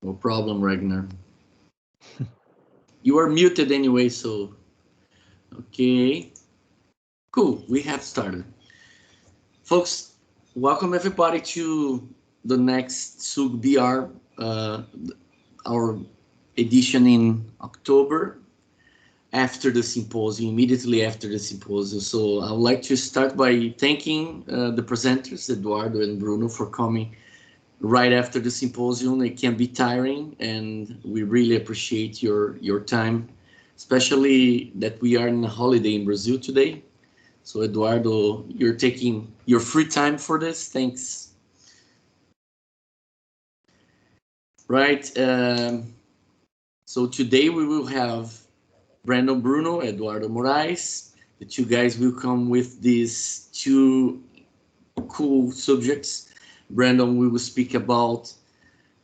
No problem, Ragnar. You are muted anyway, so okay. Cool, we have started. Folks, welcome everybody to the next SUG-BR, our edition in October, after the symposium, immediately after the symposium. So I would like to start by thanking the presenters, Eduardo and Bruno, for coming right after the symposium. It can be tiring, and we really appreciate your time, especially that we are in a holiday in Brazil today. So Eduardo, you're taking your free time for this. Thanks. Right. So today we will have Brandon Bruno, Eduardo Moraes. The two guys will come with these two cool subjects. Brandon, we will speak about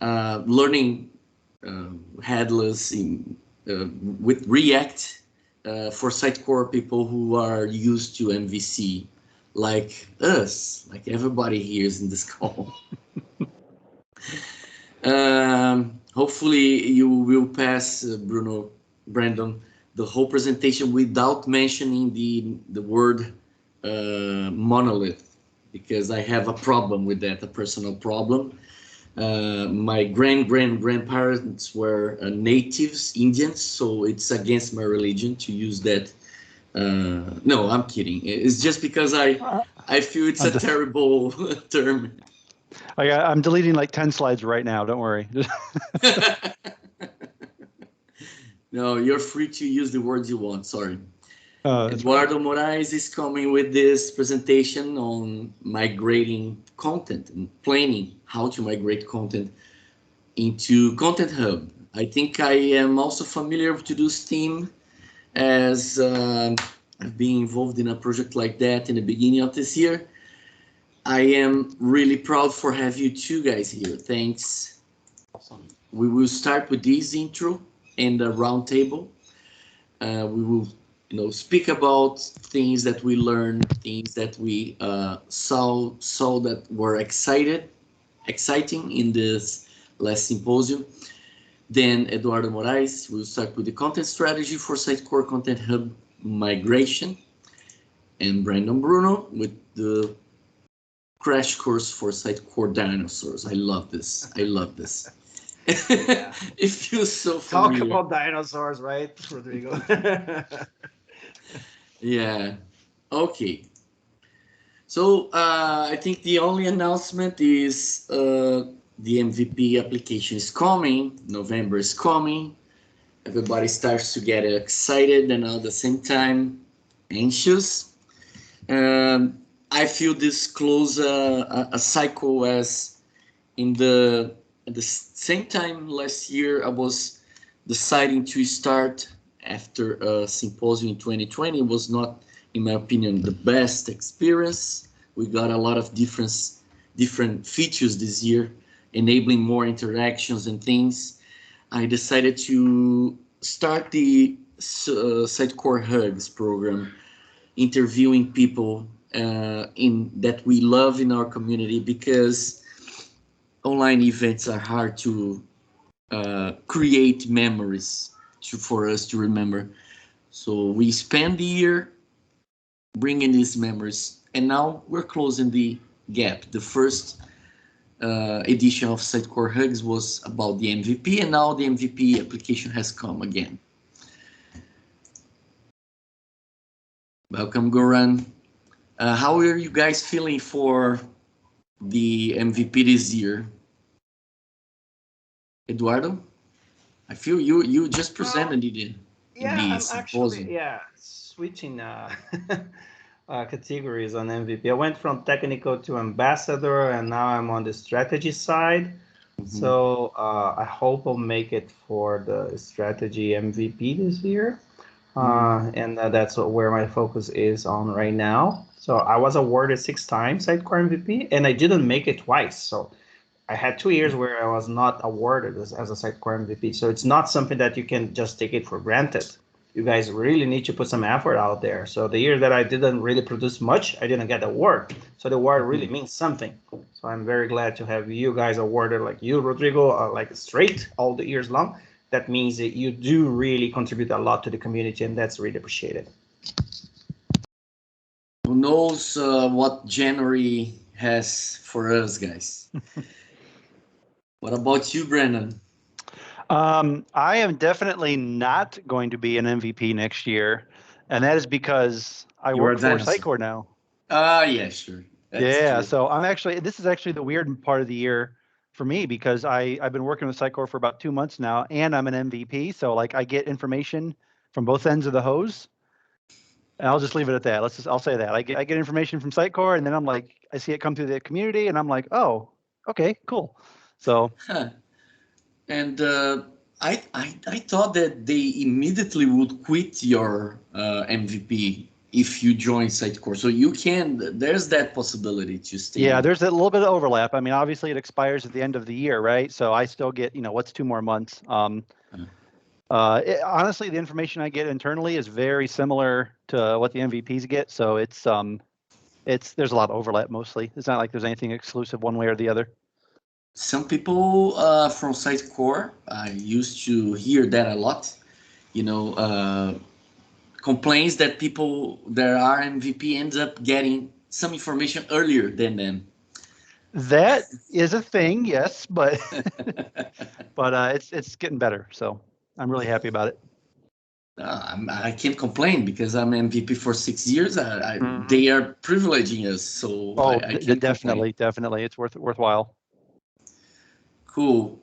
learning headless with React for Sitecore people who are used to MVC, like us, like everybody here is in this call. Hopefully you will pass, Brandon, the whole presentation without mentioning the word monolith, because I have a problem with that, a personal problem. My grandparents were natives, Indians, so it's against my religion to use that. No, I'm kidding. It's just because I feel it's a terrible term. I'm deleting like 10 slides right now, don't worry. No, you're free to use the words you want, sorry. Eduardo Moraes is coming with this presentation on migrating content and planning how to migrate content into Content Hub. I think I am also familiar to this theme, as I've been involved in a project like that in the beginning of this year. I am really proud for have you two guys here. Thanks. Awesome. We will start with this intro and the roundtable. We will speak about things that we learned, things that we saw that were exciting in this last symposium. Then Eduardo Moraes will start with the content strategy for Sitecore Content Hub migration, and Brandon Bruno with the crash course for Sitecore Dinosaurs. I love this. Yeah. It feels so familiar. Talk about dinosaurs, right, Rodrigo? Yeah. Okay. So I think the only announcement is the MVP application is coming. November is coming. Everybody starts to get excited and at the same time anxious. I feel this close a cycle as at the same time last year I was deciding to start after a symposium in 2020. Was not, in my opinion, the best experience. We got a lot of different features this year, enabling more interactions and things. I decided to start the Sitecore Hugs program, interviewing people that we love in our community, because online events are hard to create memories for us to remember. So we spend the year bringing these memories, and now we're closing the gap. The first edition of Sitecore Hugs was about the MVP, and now the MVP application has come again. Welcome, Goran. How are you guys feeling for the MVP this year? Eduardo, I feel you just presented it. Yeah, I'm actually switching categories on MVP. I went from technical to ambassador, and now I'm on the strategy side. Mm-hmm. So I hope I'll make it for the strategy MVP this year. And that's where my focus is on right now. So I was awarded 6 times Sitecore MVP, and I didn't make it twice. So I had 2 years where I was not awarded as a Sitecore MVP. So it's not something that you can just take it for granted. You guys really need to put some effort out there. So the year that I didn't really produce much, I didn't get the award. So the award really means something. So So I'm very glad to have you guys awarded, like you, Rodrigo, like straight all the years long. That means that you do really contribute a lot to the community, and that's really appreciated. Who knows what January has for us, guys? What about you, Brandon? I am definitely not going to be an MVP next year, and that is because I You are work a for dinosaur. Sitecore now. Yeah, sure. That's Yeah, true. so this is actually the weird part of the year for me because I've been working with Sitecore for about 2 months now, and I'm an MVP. So like I get information from both ends of the hose. And I'll just leave it at that. I'll say that I get information from Sitecore, and then I'm like, I see it come through the community, and I'm like, oh, okay, cool. So Huh. And I thought that they immediately would quit your MVP if you join Sitecore. So you can, there's that possibility to stay yeah, on. there's a little bit of overlap. I mean, obviously it expires at the end of the year, right? So I still get, what's 2 more months. Honestly, the information I get internally is very similar to what the MVPs get. So there's a lot of overlap mostly. It's not like there's anything exclusive one way or the other. Some people from Sitecore, I used to hear that a lot, complains that people that are MVP ends up getting some information earlier than them. That is a thing, yes, but it's getting better. So I'm really happy about it. I can't complain because I'm MVP for 6 years. They are privileging us, so I can't definitely, complain. definitely, it's worthwhile. Cool.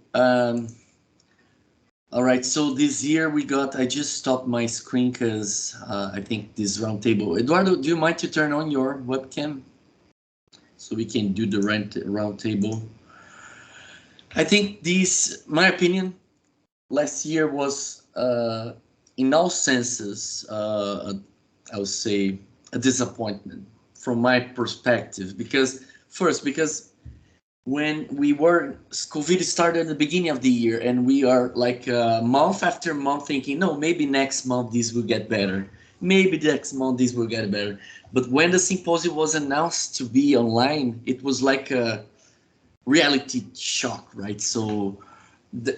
All right, so this year I just stopped my screen because I think this roundtable. Eduardo, do you mind to turn on your webcam so we can do the roundtable? I think my opinion, last year was, in all senses, I would say a disappointment from my perspective. Because when COVID started at the beginning of the year, and we are like month after month thinking, no, maybe next month this will get better. Maybe next month this will get better. But when the symposium was announced to be online, it was like a reality shock, right? So,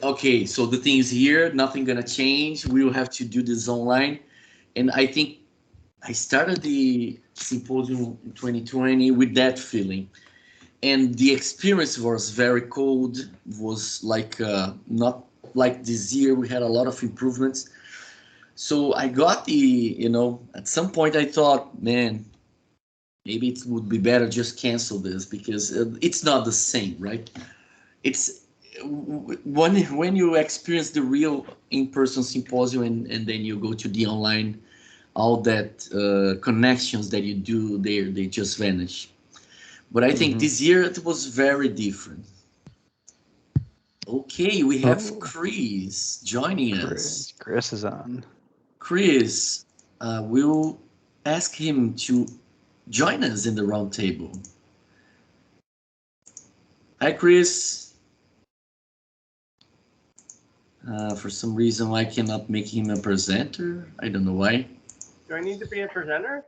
okay, so the thing is here, nothing gonna change. We will have to do this online. And I think I started the symposium in 2020 with that feeling. And the experience was very cold, was like not like this year. We had a lot of improvements. So I got at some point I thought, man, maybe it would be better just cancel this because it's not the same, right? It's when you experience the real in-person symposium and then you go to the online, all that connections that you do there, they just vanish. But I think this year it was very different. Okay, we have Chris joining us. Chris is on. Chris, we'll ask him to join us in the roundtable. Hi, Chris. For some reason, I cannot make him a presenter. I don't know why. Do I need to be a presenter?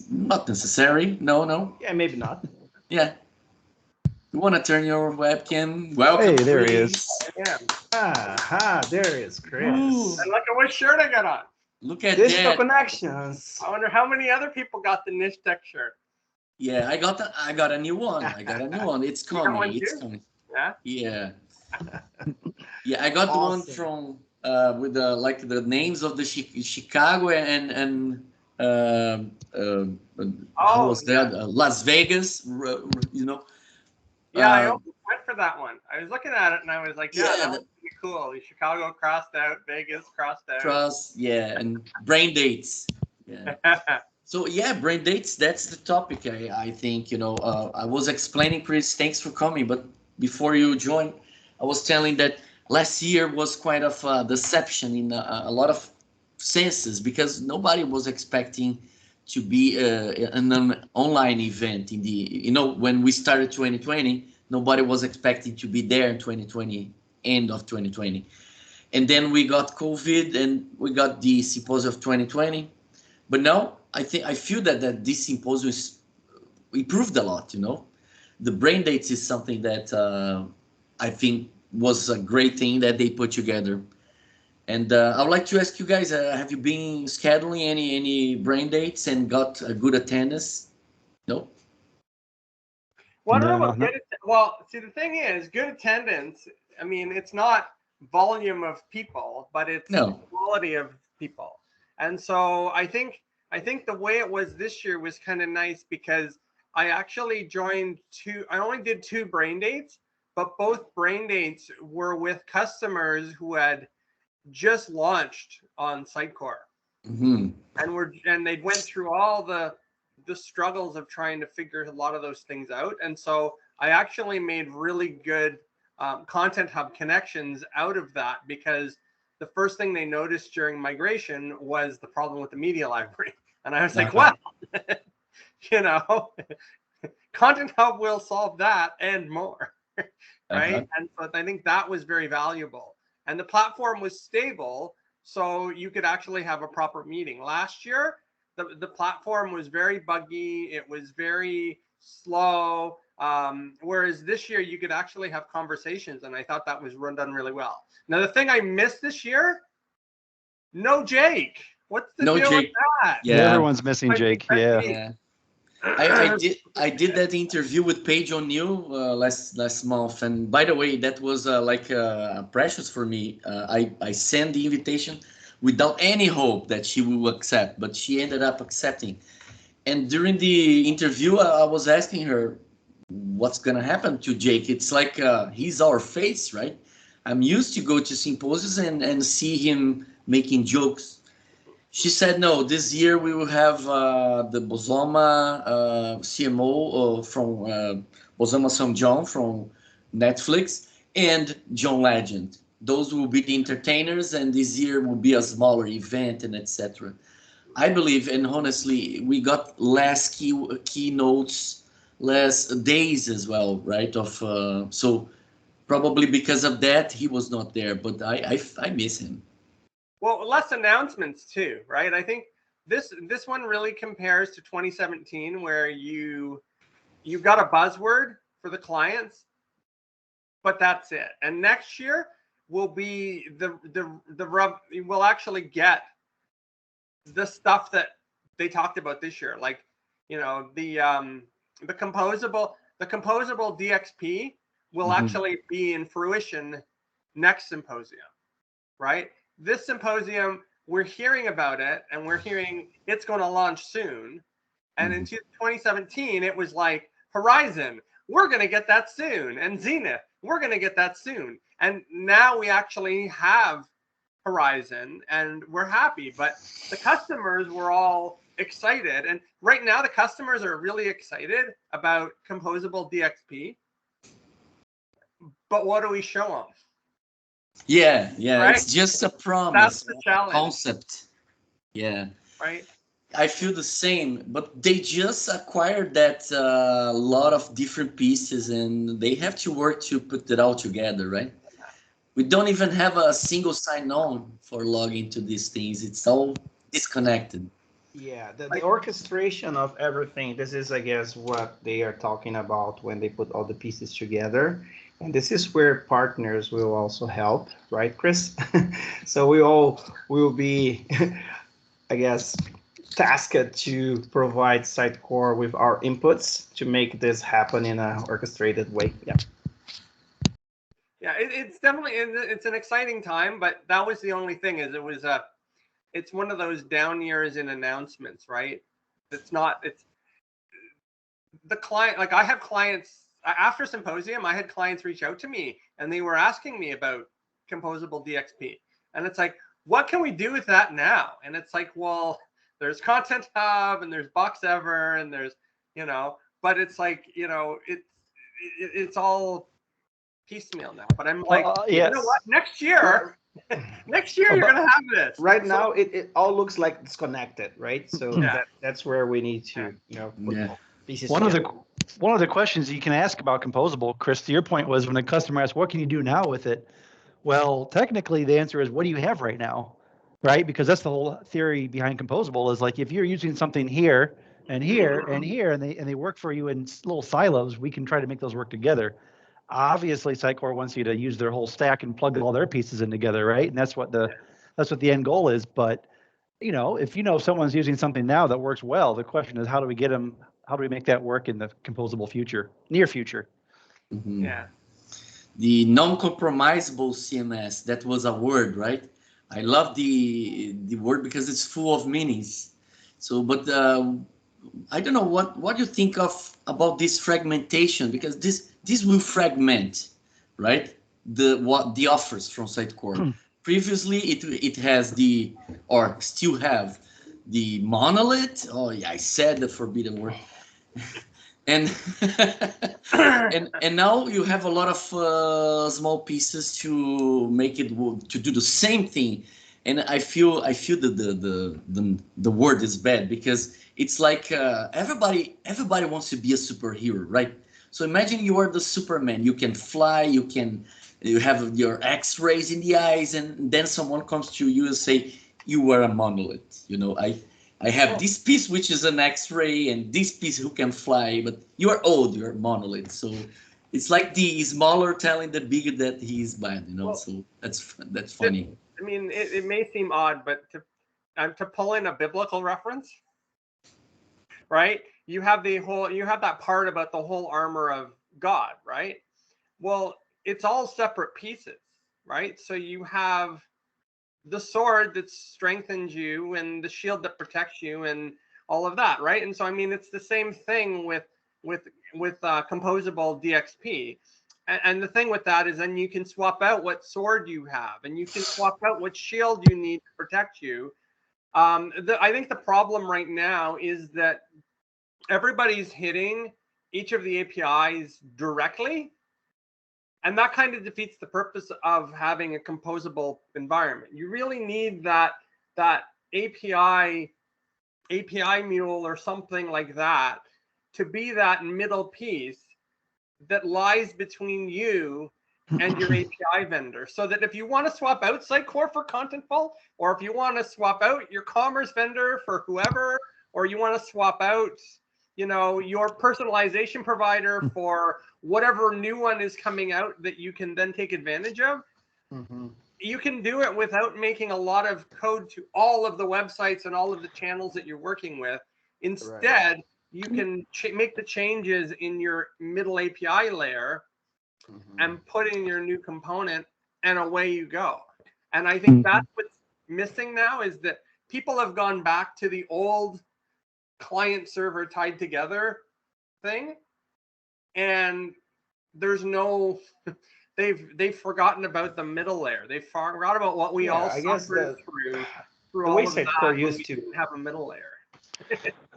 Not necessary. No. Yeah, maybe not. Yeah. You want to turn your webcam? Welcome, Hey, there Chris. he is. Aha, there is Chris. Ooh. And look at what shirt I got on. Look at Digital that. connections. I wonder how many other people got the Nishtech shirt. Yeah, I got a new one. It's coming. one It's too? coming. Yeah? Yeah. Yeah, I got Awesome. the one from with the names of the Chicago and how was that? Las Vegas, Yeah, I almost went for that one. I was looking at it and I was like, that would be cool. Chicago crossed out, Vegas crossed out. Trust, yeah, and brain dates. Yeah. So yeah, brain dates, that's the topic. I think, I was explaining, Chris, thanks for coming, but before you joined, I was telling that last year was quite of a deception in a lot of senses because nobody was expecting to be an online event in the, when we started 2020, nobody was expecting to be there in 2020, end of 2020. And then we got COVID and we got the symposium of 2020. But now I feel that this symposium improved a lot, the brain dates is something that I think was a great thing that they put together. And I would like to ask you guys, have you been scheduling any brain dates and got a good attendance? No? Well, I don't know No, about no. well, see, the thing is, good attendance, I mean, it's not volume of people, but it's quality of people. And so I think the way it was this year was kind of nice because I actually I only did 2 brain dates, but both brain dates were with customers who had just launched on Sitecore. Mm-hmm. And they went through all the struggles of trying to figure a lot of those things out. And so I actually made really good Content Hub connections out of that, because the first thing they noticed during migration was the problem with the media library. And I was like, well, you know, Content Hub will solve that and more, right? And so I think that was very valuable. And the platform was stable, so you could actually have a proper meeting. Last year, the platform was very buggy. It was very slow. Whereas this year, you could actually have conversations, and I thought that was done really well. Now, the thing I missed this year, no Jake. What's the deal with that? Yeah, everyone's missing Jake. Yeah. I did that interview with Paige O'Neill last month, and by the way, that was precious for me. I sent the invitation without any hope that she will accept, but she ended up accepting. And during the interview, I was asking her, what's gonna happen to Jake? It's like he's our face, right? I'm used to go to symposiums and see him making jokes. She said, no, this year we will have the Bozoma CMO from Bozoma São John from Netflix and John Legend. Those will be the entertainers, and this year will be a smaller event and etc. I believe, and honestly, we got less keynotes, less days as well, right? So probably because of that, he was not there, but I miss him. Well, less announcements too, right? I think this one really compares to 2017, where you got a buzzword for the clients, but that's it. And next year will be we'll actually get the stuff that they talked about this year, like, you know, the composable DXP will actually be in fruition next symposium, right? This symposium, we're hearing about it, and we're hearing it's going to launch soon. And in 2017, it was like Horizon, we're going to get that soon, and Zenith, we're going to get that soon. And now we actually have Horizon, and we're happy. But the customers were all excited, and right now the customers are really excited about composable DXP. But what do we show them? Yeah, right? It's just a promise. That's the challenge. Concept. Yeah. Right. I feel the same, but they just acquired that lot of different pieces, and they have to work to put it all together, right? We don't even have a single sign-on for logging to these things. It's all disconnected. Yeah, the orchestration of everything, this is, I guess, what they are talking about when they put all the pieces together. And this is where partners will also help, right, Chris? So we all will be, I guess, tasked to provide Sitecore with our inputs to make this happen in an orchestrated way. Yeah. Yeah, it's definitely, it's an exciting time, but that was the only thing, is it's one of those down years in announcements, right? It's the client, like I have clients, after Symposium, I had clients reach out to me, and they were asking me about composable DXP. And it's like, what can we do with that now? And it's like, well, there's Content Hub, and there's BoxEver, and there's, you know, but it's like, you know, it's all piecemeal now. But I'm like, you know what? Next year, you're gonna have this. Right now, it all looks like disconnected, right? So that's where we need to, you know, put pieces together. One of the questions you can ask about composable, Chris, to your point, was when a customer asks, what can you do now with it? Well, technically, the answer is, what do you have right now? Right? Because that's the whole theory behind composable, is like, if you're using something here and here, and they work for you in little silos. We can try to make those work together. Obviously, Sitecore wants you to use their whole stack and plug all their pieces in together, right? And that's what the end goal is. But if someone's using something now that works well, the question is how do we make that work in the composable future, near future? Mm-hmm. Yeah. The non-compromisable CMS, that was a word, right? I love the word because it's full of meanings. So, but I don't know what you think about this fragmentation, because this will fragment, right? The offers from Sitecore. Previously, it has or still have the monolith. Oh yeah, I said the forbidden word. And and now you have a lot of small pieces to make it to do the same thing. And I feel the word is bad, because it's like everybody wants to be a superhero, right? So imagine you are the Superman. You can fly. You have your X-rays in the eyes, and then someone comes to you and say you are a monolith. I have this piece which is an X-ray, and this piece who can fly, but you are old. You are a monolith. So it's like the smaller telling the bigger that he is bad. Well, so that's funny. I mean, it may seem odd, but to pull in a biblical reference, right? You have that part about the whole armor of God, right? Well, it's all separate pieces, right? So you have the sword that strengthens you and the shield that protects you and all of that, right? And so, I mean, it's the same thing with composable DXP. And the thing with that is then you can swap out what sword you have, and you can swap out what shield you need to protect you. I think the problem right now is that everybody's hitting each of the APIs directly, and that kind of defeats the purpose of having a composable environment. You really need that API mule or something like that to be that middle piece that lies between you and your API vendor, so that if you want to swap out Sitecore for Contentful, or if you want to swap out your commerce vendor for whoever, or you want to swap out your personalization provider for whatever new one is coming out that you can then take advantage of, you can do it without making a lot of code to all of the websites and all of the channels that you're working with. Instead, you can make the changes in your middle API layer and put in your new component, and away you go. And I think that's what's missing now, is that people have gone back to the old client server tied together thing, and there's no they've forgotten about the middle layer. They forgot about what we all suffered through the all way of that Sitecore when used we to didn't have a middle layer.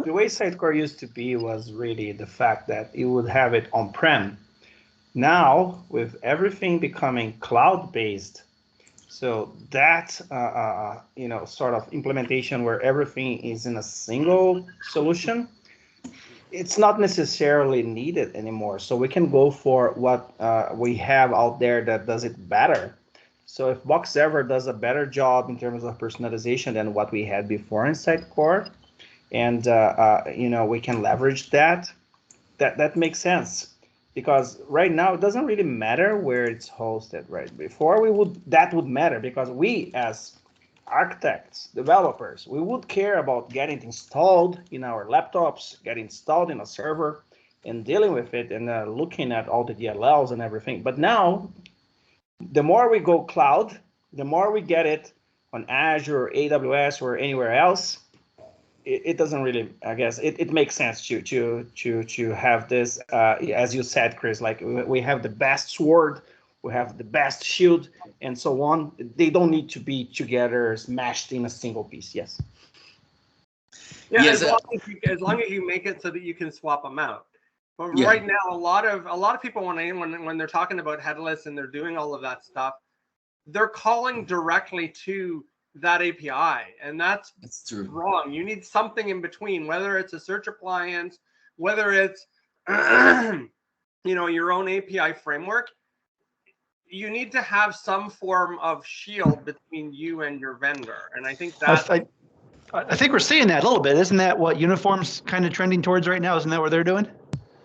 The way Sitecore used to be was really the fact that you would have it on-prem. Now, with everything becoming cloud-based, so that sort of implementation where everything is in a single solution, it's not necessarily needed anymore. So we can go for what we have out there that does it better. So if Box Server does a better job in terms of personalization than what we had before in Sitecore, and we can leverage that makes sense. Because right now it doesn't really matter where it's hosted, right? Before that would matter, because we as architects, developers, we would care about getting installed in our laptops, getting installed in a server, and dealing with it, and looking at all the DLLs and everything. But now, the more we go cloud, the more we get it on Azure or AWS or anywhere else. It doesn't really, I guess, it makes sense to have this, as you said, Chris, like we have the best sword, we have the best shield, and so on. They don't need to be together, smashed in a single piece. Yes. Yeah, yes, as long as you make it so that you can swap them out. But right now, a lot of people, when they're talking about headless and they're doing all of that stuff, they're calling directly to that API, and that's true. Wrong. You need something in between, whether it's a search appliance, whether it's your own API framework. You need to have some form of shield between you and your vendor, and I think that's I think we're seeing that a little bit. Isn't that what Uniform's kind of trending towards right now? Isn't that what they're doing?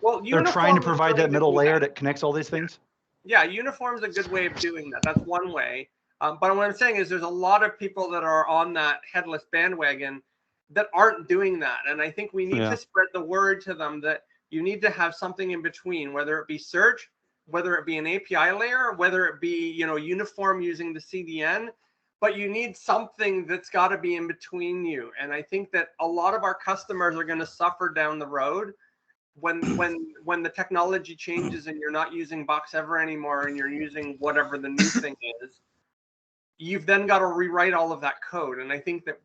Well, They're trying to Uniform is provide going that to middle do layer that. that connects all these things. Yeah, Uniform's a good way of doing that. That's one way. But what I'm saying is there's a lot of people that are on that headless bandwagon that aren't doing that. And I think we need to spread the word to them that you need to have something in between, whether it be search, whether it be an API layer, whether it be, you know, Uniform using the CDN, but you need something that's got to be in between you. And I think that a lot of our customers are going to suffer down the road when the technology changes and you're not using box ever anymore and you're using whatever the new thing is. You've then got to rewrite all of that code. And I think that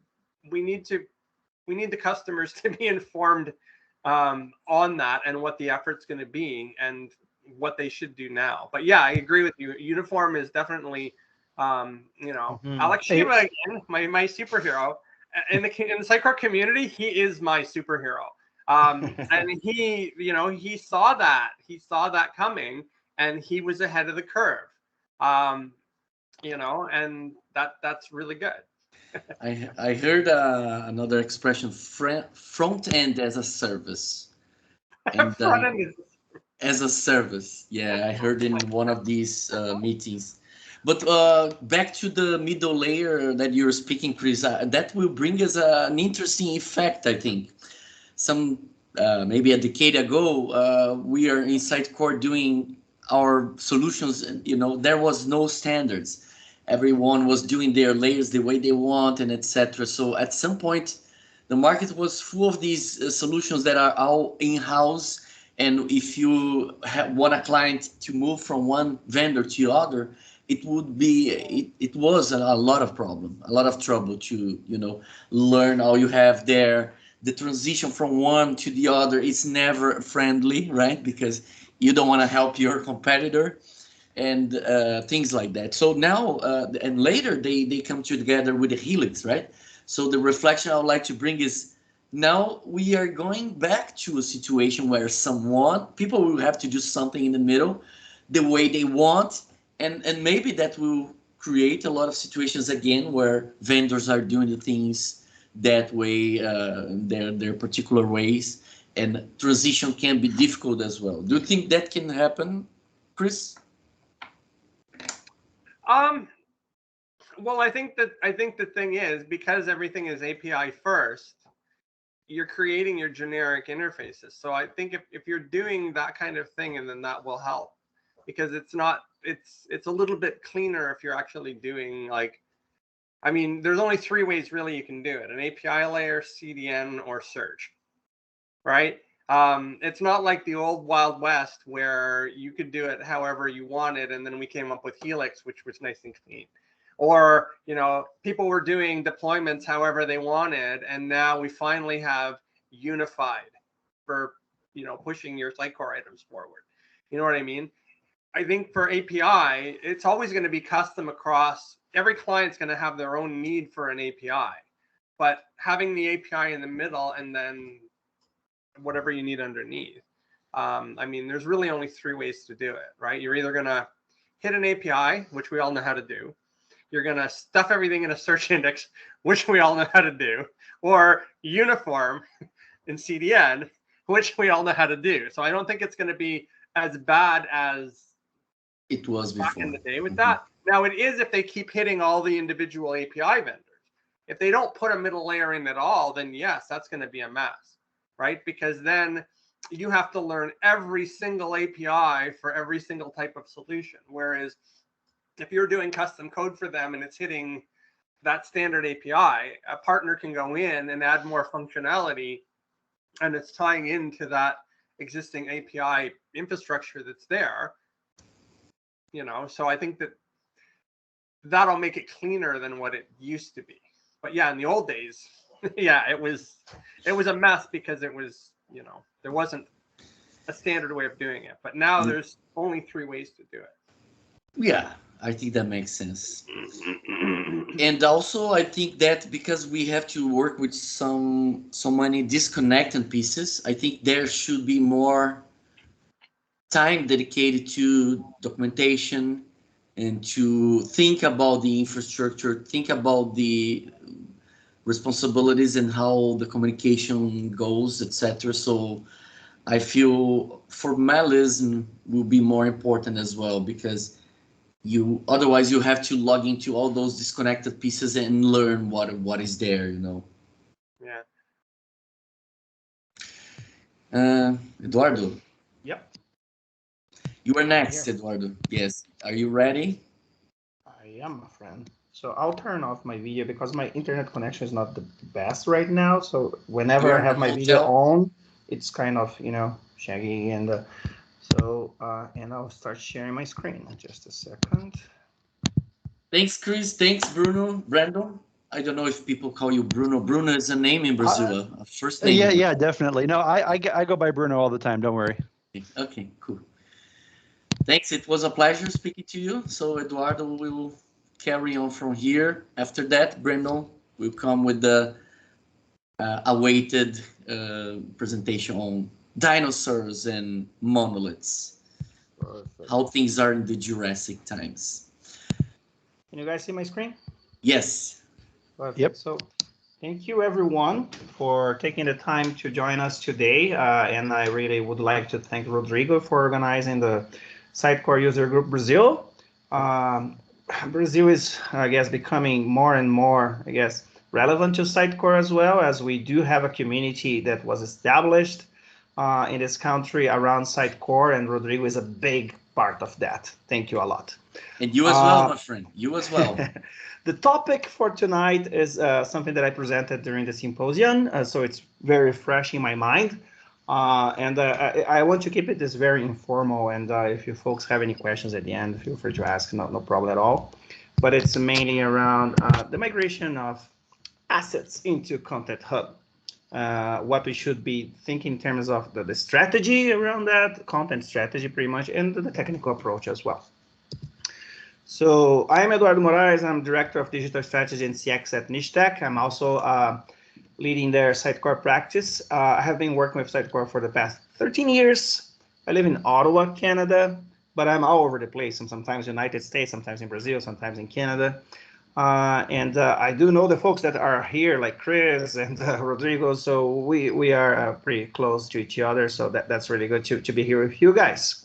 we need the customers to be informed on that and what the effort's going to be and what they should do now. But yeah, I agree with you. Uniform is definitely, you know, Alex Shiva again, my superhero. In the Sitecore community, he is my superhero. And he, you know, he saw that coming, and he was ahead of the curve. You know, and that's really good. I heard another expression, front end as a service. And Front end as a service. Yeah, I heard in one of these meetings. But back to the middle layer that you're speaking, Chris, that will bring us an interesting effect, I think. Maybe a decade ago, we are in Sitecore doing our solutions, you know, there was no standards. Everyone was doing their layers the way they want and etc. So at some point, the market was full of these solutions that are all in-house. And if you want a client to move from one vendor to the other, it would be, it was a lot of problem, a lot of trouble to, you know, learn all you have there. The transition from one to the other is never friendly, right? Because you don't want to help your competitor and things like that. So now, and later they come together with the Helix, right? So the reflection I would like to bring is, now we are going back to a situation where people will have to do something in the middle, the way they want, and maybe that will create a lot of situations again where vendors are doing the things that way, their particular ways, and transition can be difficult as well. Do you think that can happen, Chris? Well, I think the thing is, because everything is API first, you're creating your generic interfaces. So I think if you're doing that kind of thing, and then that will help, because it's a little bit cleaner if you're actually doing, like, I mean, there's only three ways really you can do it: an API layer, CDN, or search, right? It's not like the old Wild West where you could do it however you wanted, and then we came up with Helix, which was nice and clean. Or, you know, people were doing deployments however they wanted, and now we finally have unified for, you know, pushing your Sitecore items forward. You know what I mean? I think for API, it's always going to be custom across. Every client's going to have their own need for an API, but having the API in the middle and then whatever you need underneath. I mean, there's really only three ways to do it, right? You're either going to hit an API, which we all know how to do. You're going to stuff everything in a search index, which we all know how to do, or uniform in CDN, which we all know how to do. So I don't think it's going to be as bad as it was before. Back in the day with that. Now it is if they keep hitting all the individual API vendors. If they don't put a middle layer in at all, then yes, that's going to be a mess, right? Because then you have to learn every single API for every single type of solution. Whereas if you're doing custom code for them and it's hitting that standard API, a partner can go in and add more functionality, and it's tying into that existing API infrastructure that's there. You know, so I think that'll make it cleaner than what it used to be. But yeah, in the old days, yeah, it was a mess because it was, you know, there wasn't a standard way of doing it. But now there's only three ways to do it. Yeah, I think that makes sense. And also, I think that because we have to work with so many disconnected pieces, I think there should be more time dedicated to documentation and to think about the infrastructure, think about the responsibilities and how the communication goes, etc. So I feel formalism will be more important as well, because otherwise you have to log into all those disconnected pieces and learn what is there, you know. Yeah. Eduardo. Yep. You are next, Here. Eduardo. Yes. Are you ready? I am, my friend. So I'll turn off my video because my internet connection is not the best right now. So whenever I have my video on, it's kind of, shaggy. And and I'll start sharing my screen in just a second. Thanks, Chris. Thanks, Bruno. Brandon. I don't know if people call you Bruno. Bruno is a name in Brazil, a first name. Yeah, definitely. No, I go by Bruno all the time. Don't worry. Okay, cool. Thanks. It was a pleasure speaking to you. So Eduardo will carry on from here. After that, Brandon will come with the awaited presentation on dinosaurs and monoliths. Perfect. How things are in the Jurassic times. Can you guys see my screen? Yes. Perfect. Yep. So thank you everyone for taking the time to join us today. And I really would like to thank Rodrigo for organizing the Sitecore User Group Brazil. Brazil is, I guess, becoming more and more, relevant to Sitecore as well, as we do have a community that was established in this country around Sitecore, and Rodrigo is a big part of that. Thank you a lot. And you as well, my friend. You as well. The topic for tonight is something that I presented during the symposium, so it's very fresh in my mind. I want to keep it this very informal, and if you folks have any questions at the end, feel free to ask, no problem at all. But it's mainly around the migration of assets into Content Hub. What we should be thinking in terms of the strategy around that, content strategy pretty much, and the technical approach as well. So I'm Eduardo Moraes. I'm Director of Digital Strategy and CX at Nishtech. I'm also leading their Sitecore practice. I have been working with Sitecore for the past 13 years. I live in Ottawa, Canada, but I'm all over the place. I'm sometimes in the United States, sometimes in Brazil, sometimes in Canada. I do know the folks that are here, like Chris and Rodrigo, so we are pretty close to each other, so that's really good to be here with you guys.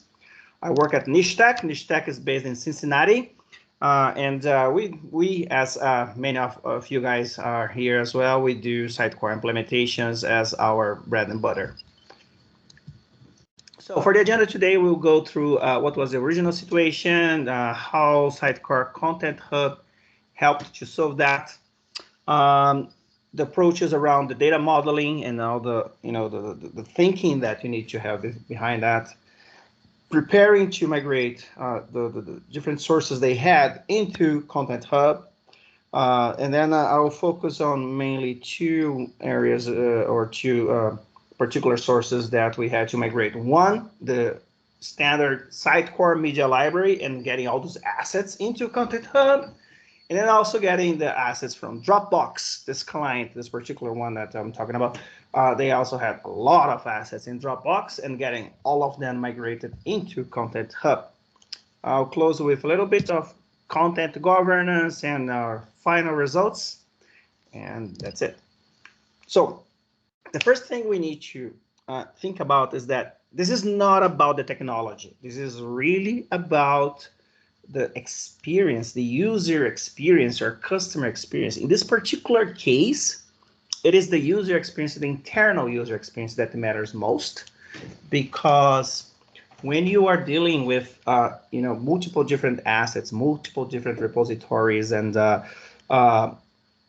I work at Nishtech. Nishtech is based in Cincinnati, we as many of you guys are here as well, we do Sitecore implementations as our bread and butter. So for the agenda today, we'll go through what was the original situation, how Sitecore Content Hub helped to solve that, the approaches around the data modeling and all the the thinking that you need to have behind that, preparing to migrate the different sources they had into Content Hub. And then I'll focus on mainly two areas or two particular sources that we had to migrate. One, the standard Sitecore media library and getting all those assets into Content Hub. And then also getting the assets from Dropbox, this client, this particular one that I'm talking about. They also had a lot of assets in Dropbox and getting all of them migrated into Content Hub. I'll close with a little bit of content governance and our final results, and that's it. So the first thing we need to think about is that this is not about the technology. This is really about the experience, the user experience or customer experience. In this particular case, it is the user experience, the internal user experience that matters most, because when you are dealing with multiple different assets, multiple different repositories, and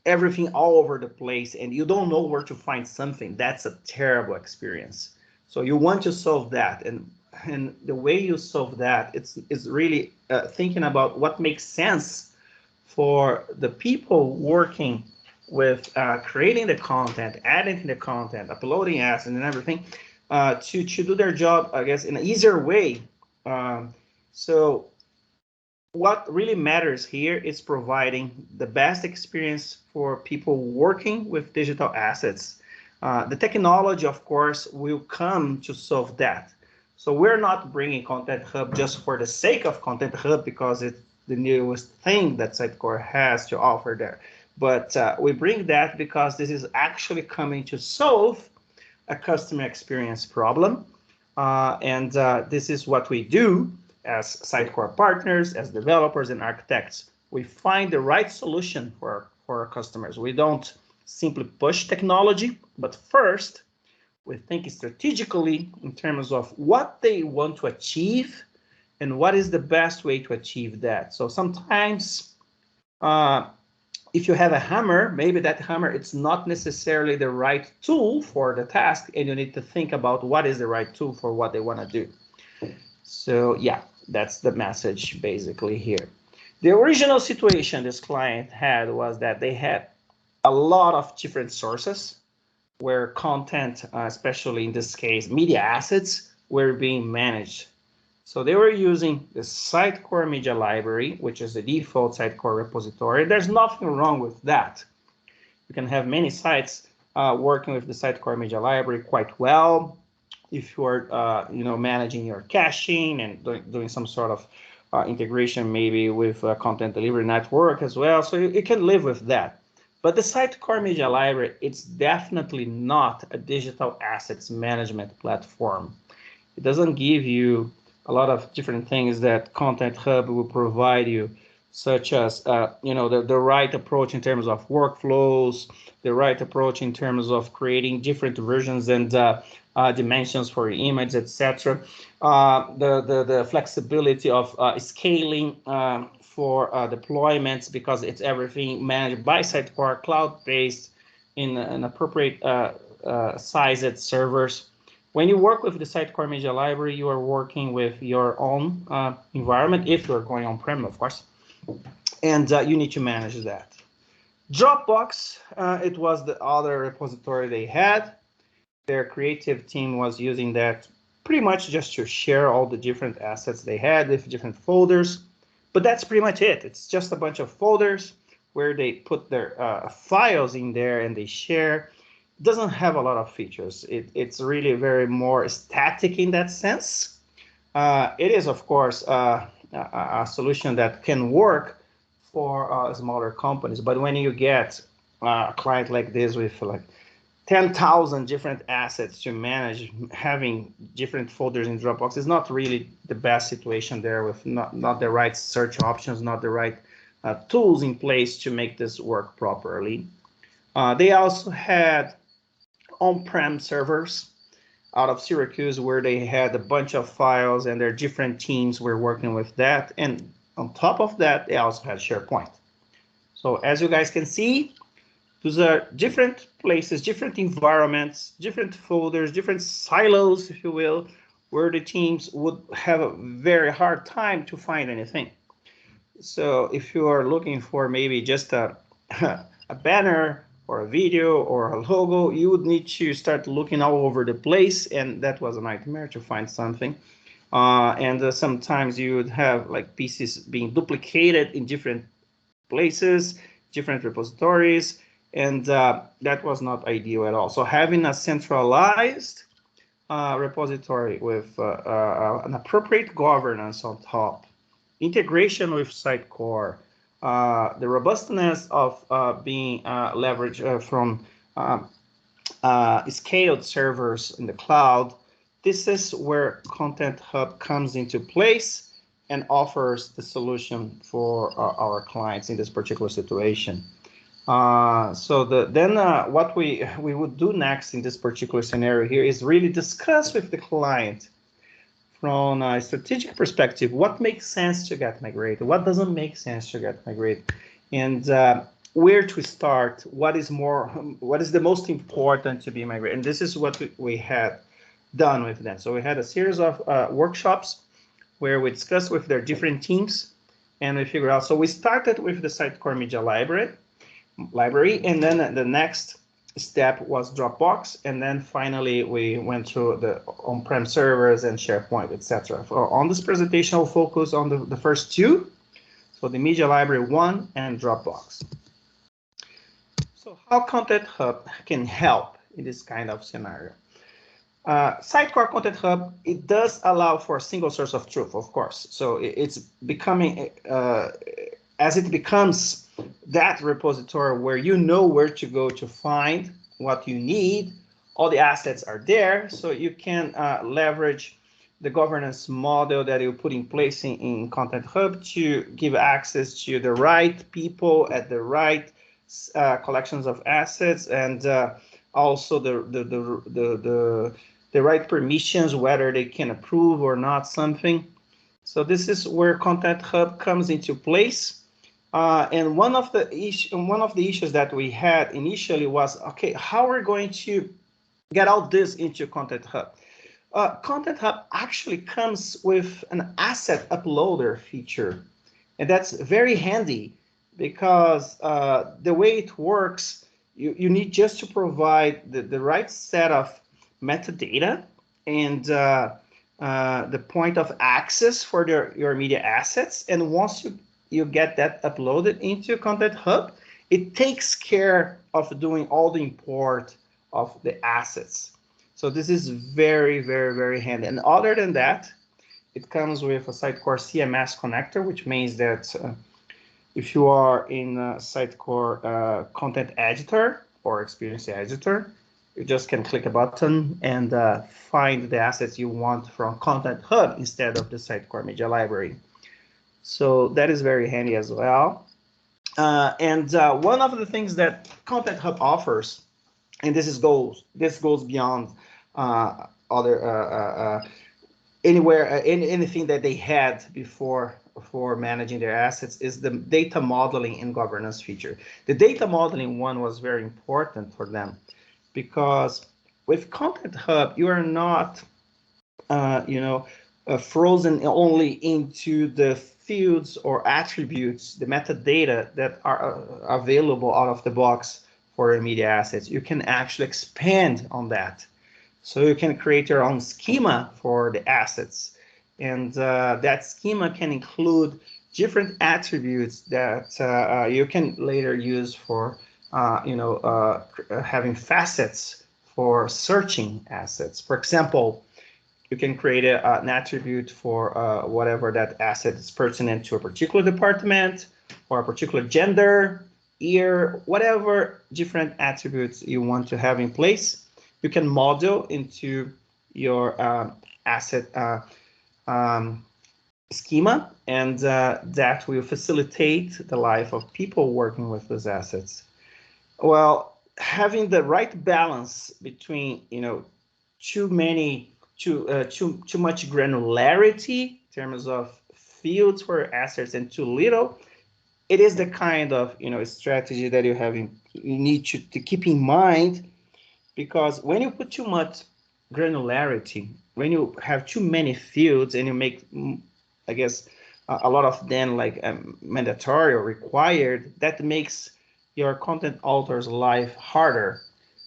everything all over the place, and you don't know where to find something, that's a terrible experience. So you want to solve that, and the way you solve that, it's really thinking about what makes sense for the people working with creating the content, adding the content, uploading assets and everything, to do their job, I guess, in an easier way. So what really matters here is providing the best experience for people working with digital assets. The technology, of course, will come to solve that. So we're not bringing Content Hub just for the sake of Content Hub because it's the newest thing that Sitecore has to offer there. But we bring that because this is actually coming to solve a customer experience problem. And this is what we do as Sitecore partners, as developers and architects. We find the right solution for our customers. We don't simply push technology, but first we think strategically in terms of what they want to achieve and what is the best way to achieve that. So sometimes if you have a hammer, maybe that hammer, it's not necessarily the right tool for the task, and you need to think about what is the right tool for what they want to do. So yeah, that's the message basically here. The original situation this client had was that they had a lot of different sources where content, especially in this case, media assets, were being managed. So they were using the Sitecore Media Library, which is the default Sitecore repository. There's nothing wrong with that. You can have many sites working with the Sitecore Media Library quite well. If you are, managing your caching and doing some sort of integration, maybe with a content delivery network as well, so you can live with that. But the Sitecore Media Library, it's definitely not a digital assets management platform. It doesn't give you a lot of different things that Content Hub will provide you, such as the right approach in terms of workflows, the right approach in terms of creating different versions and dimensions for your image, etc. The flexibility of scaling for deployments, because it's everything managed by Sitecore, cloud-based, in an appropriate sized servers. When you work with the Sitecore Media Library, you are working with your own environment, if you're going on-prem, of course, and you need to manage that. Dropbox, it was the other repository they had. Their creative team was using that pretty much just to share all the different assets they had with different folders. But that's pretty much it. It's just a bunch of folders where they put their files in there and they share. It doesn't have a lot of features. It's really very more static in that sense. It is, of course, a solution that can work for smaller companies. But when you get a client like this with like 10,000 different assets to manage, having different folders in Dropbox is not really the best situation there, with not the right search options, not the right tools in place to make this work properly. They also had on-prem servers out of Syracuse where they had a bunch of files and their different teams were working with that. And on top of that, they also had SharePoint. So as you guys can see, those are different places, different environments, different folders, different silos, if you will, where the teams would have a very hard time to find anything. So if you are looking for maybe just a banner or a video or a logo, you would need to start looking all over the place, and that was a nightmare to find something. And sometimes you would have like pieces being duplicated in different places, different repositories, and that was not ideal at all. So having a centralized repository with an appropriate governance on top, integration with Sitecore, the robustness of being leveraged from scaled servers in the cloud, this is where Content Hub comes into place and offers the solution for our clients in this particular situation. What we would do next in this particular scenario here is really discuss with the client from a strategic perspective what makes sense to get migrated, what doesn't make sense to get migrated, and where to start, what is the most important to be migrated. And this is what we had done with them. So we had a series of workshops where we discussed with their different teams and we figured out. So we started with the Sitecore Media Library, and then the next step was Dropbox, and then finally we went through the on-prem servers and SharePoint, etc. On this presentation, I'll focus on the first two, so the Media Library 1 and Dropbox. So how Content Hub can help in this kind of scenario? Sitecore Content Hub, it does allow for a single source of truth, of course. So it's becoming, as it becomes that repository where you know where to go to find what you need. All the assets are there, so you can leverage the governance model that you put in place in Content Hub to give access to the right people at the right collections of assets, and also the right permissions, whether they can approve or not something. So this is where Content Hub comes into place. And one of the issues that we had initially was, okay, how we're going to get all this into Content Hub? Content Hub actually comes with an asset uploader feature, and that's very handy because the way it works, you need just to provide the right set of metadata and the point of access for your media assets. And once you get that uploaded into Content Hub, it takes care of doing all the import of the assets. So this is very, very, very handy. And other than that, it comes with a Sitecore Cms Connector, which means that if you are in Sitecore Content Editor or Experience Editor, you just can click a button and find the assets you want from Content Hub instead of the Sitecore Media Library. So that is very handy as well. And one of the things that Content Hub offers, and this goes beyond anything that they had before for managing their assets, is the data modeling and governance feature. The data modeling one was very important for them because with Content Hub, you are not, frozen only into the fields or attributes, the metadata that are available out of the box for your media assets. You can actually expand on that. So you can create your own schema for the assets. And that schema can include different attributes that you can later use for, having facets for searching assets. For example, you can create an attribute for whatever that asset is pertinent to a particular department or a particular gender, year, whatever different attributes you want to have in place. You can model into your asset schema, and that will facilitate the life of people working with those assets. Well, having the right balance between too much granularity in terms of fields for assets and too little, it is the kind of strategy that you need to keep in mind, because when you put too much granularity, when you have too many fields and you make, I guess, a lot of them like mandatory or required, that makes your content author's life harder.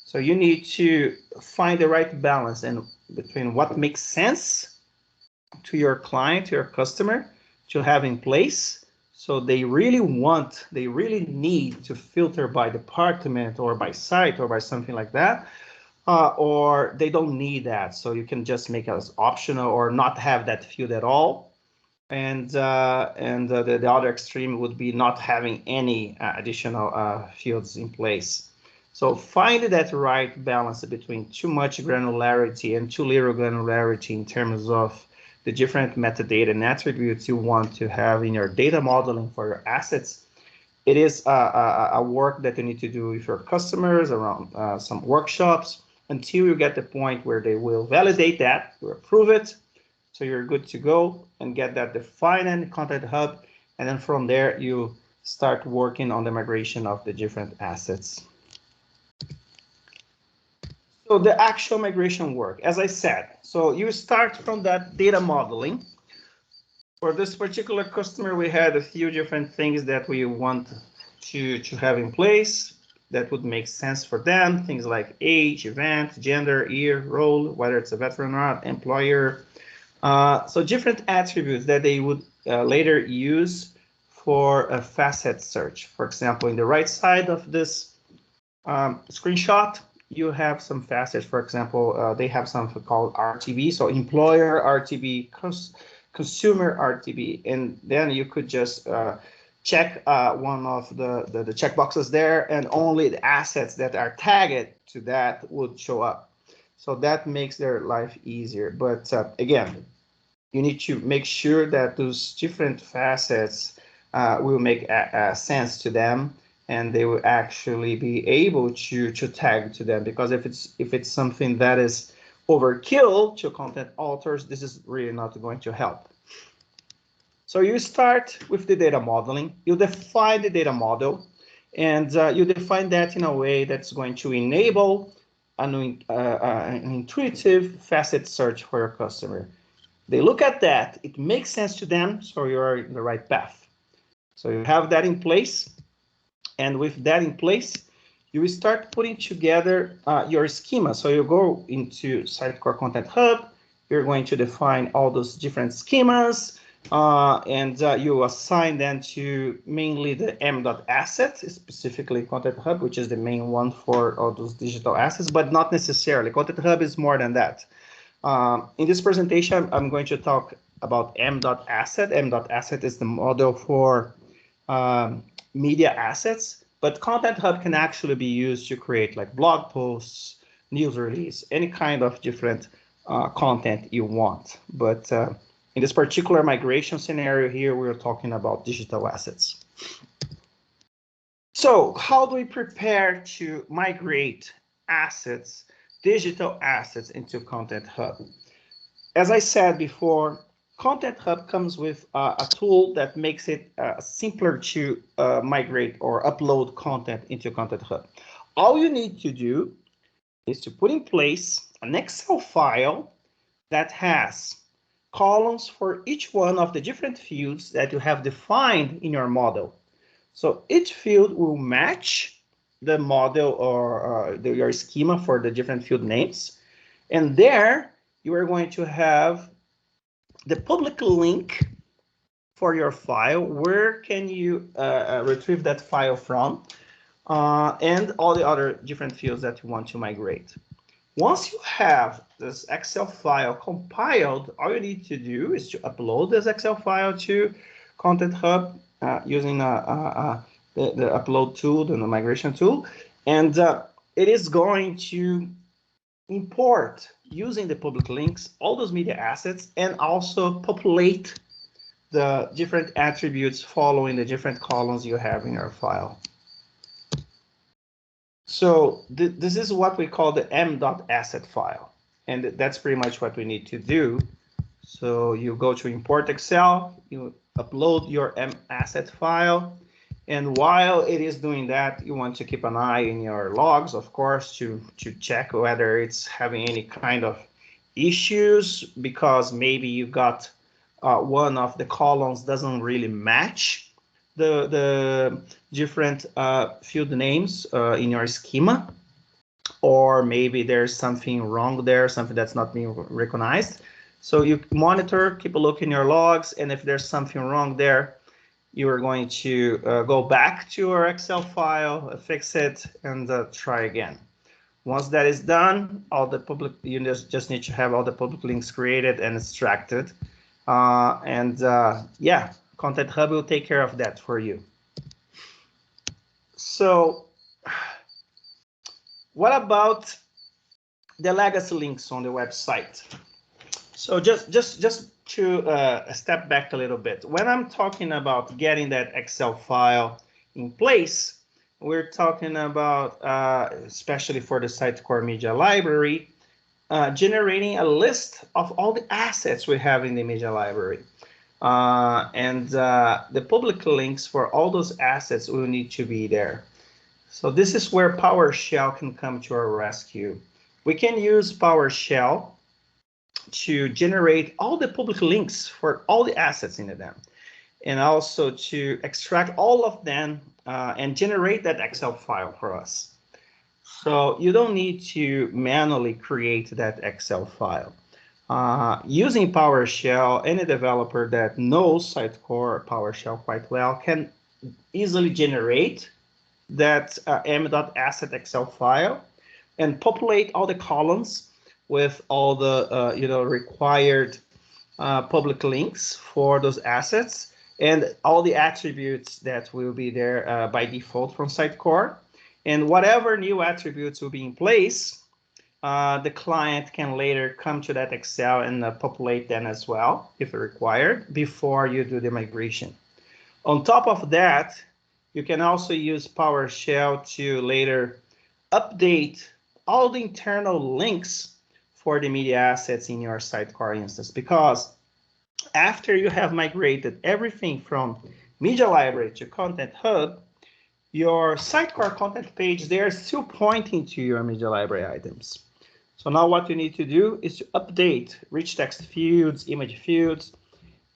So you need to find the right balance between what makes sense to your client, to your customer, to have in place. So they really need to filter by department or by site or by something like that, or they don't need that. So you can just make it as optional or not have that field at all. And the other extreme would be not having any additional fields in place. So find that right balance between too much granularity and too little granularity in terms of the different metadata and attributes you want to have in your data modeling for your assets. It is a work that you need to do with your customers around some workshops until you get the point where they will validate that, will approve it, so you're good to go and get that defined in Content Hub. And then from there, you start working on the migration of the different assets. So the actual migration work, as I said, so you start from that data modeling. For this particular customer, we had a few different things that we want to have in place that would make sense for them. Things like age, event, gender, year, role, whether it's a veteran or not, employer. So different attributes that they would later use for a facet search. For example, in the right side of this screenshot, you have some facets. For example, they have something called RTB, so employer RTB, consumer RTB, and then you could just check one of the checkboxes there, and only the assets that are tagged to that would show up. So that makes their life easier. But again, you need to make sure that those different facets will make sense to them, and they will actually be able to tag to them. Because if it's something that is overkill to content authors, this is really not going to help. So you start with the data modeling. You define the data model, and you define that in a way that's going to enable an intuitive facet search for your customer. They look at that, it makes sense to them, so you're in the right path. So you have that in place, and with that in place, you will start putting together your schema. So you go into Sitecore Content Hub, you're going to define all those different schemas, and you assign them to mainly the m.asset, specifically Content Hub, which is the main one for all those digital assets, but not necessarily. Content Hub is more than that. In this presentation, I'm going to talk about m.asset. M.asset is the model for media assets, but Content Hub can actually be used to create like blog posts, news release, any kind of different content you want. But in this particular migration scenario here, we're talking about digital assets. So how do we prepare to migrate assets, digital assets, into Content Hub? As I said before, Content Hub comes with a tool that makes it simpler to migrate or upload content into Content Hub. All you need to do is to put in place an Excel file that has columns for each one of the different fields that you have defined in your model. So each field will match the model or your schema for the different field names. And there you are going to have the public link for your file. Where can you retrieve that file from? And all the other different fields that you want to migrate. Once you have this Excel file compiled, all you need to do is to upload this Excel file to Content Hub using the upload tool, the migration tool. And it is going to import, using the public links, all those media assets, and also populate the different attributes following the different columns you have in your file. So this is what we call the m.asset file. And that's pretty much what we need to do. So you go to import Excel, you upload your m.asset file. And while it is doing that, you want to keep an eye in your logs, of course, to check whether it's having any kind of issues, because maybe you got one of the columns doesn't really match the different field names in your schema, or maybe there's something wrong there, something that's not being recognized. So you monitor, keep a look in your logs, and if there's something wrong there, you are going to go back to your Excel file, fix it, and try again. Once that is done, all the public, you just need to have all the public links created and extracted. Yeah, Content Hub will take care of that for you. So what about the legacy links on the website? So just to step back a little bit, when I'm talking about getting that Excel file in place, we're talking about, especially for the Sitecore Media Library, generating a list of all the assets we have in the media library. The public links for all those assets will need to be there. So this is where PowerShell can come to our rescue. We can use PowerShell to generate all the public links for all the assets in them, and also to extract all of them and generate that Excel file for us. So you don't need to manually create that Excel file. Using PowerShell, any developer that knows Sitecore PowerShell quite well can easily generate that m.asset Excel file and populate all the columns with all the required public links for those assets, and all the attributes that will be there by default from Sitecore. And whatever new attributes will be in place, the client can later come to that Excel and populate them as well, if required, before you do the migration. On top of that, you can also use PowerShell to later update all the internal links for the media assets in your Sitecore instance, because after you have migrated everything from Media Library to Content Hub, your Sitecore content page, they're still pointing to your Media Library items. So now what you need to do is to update rich text fields, image fields,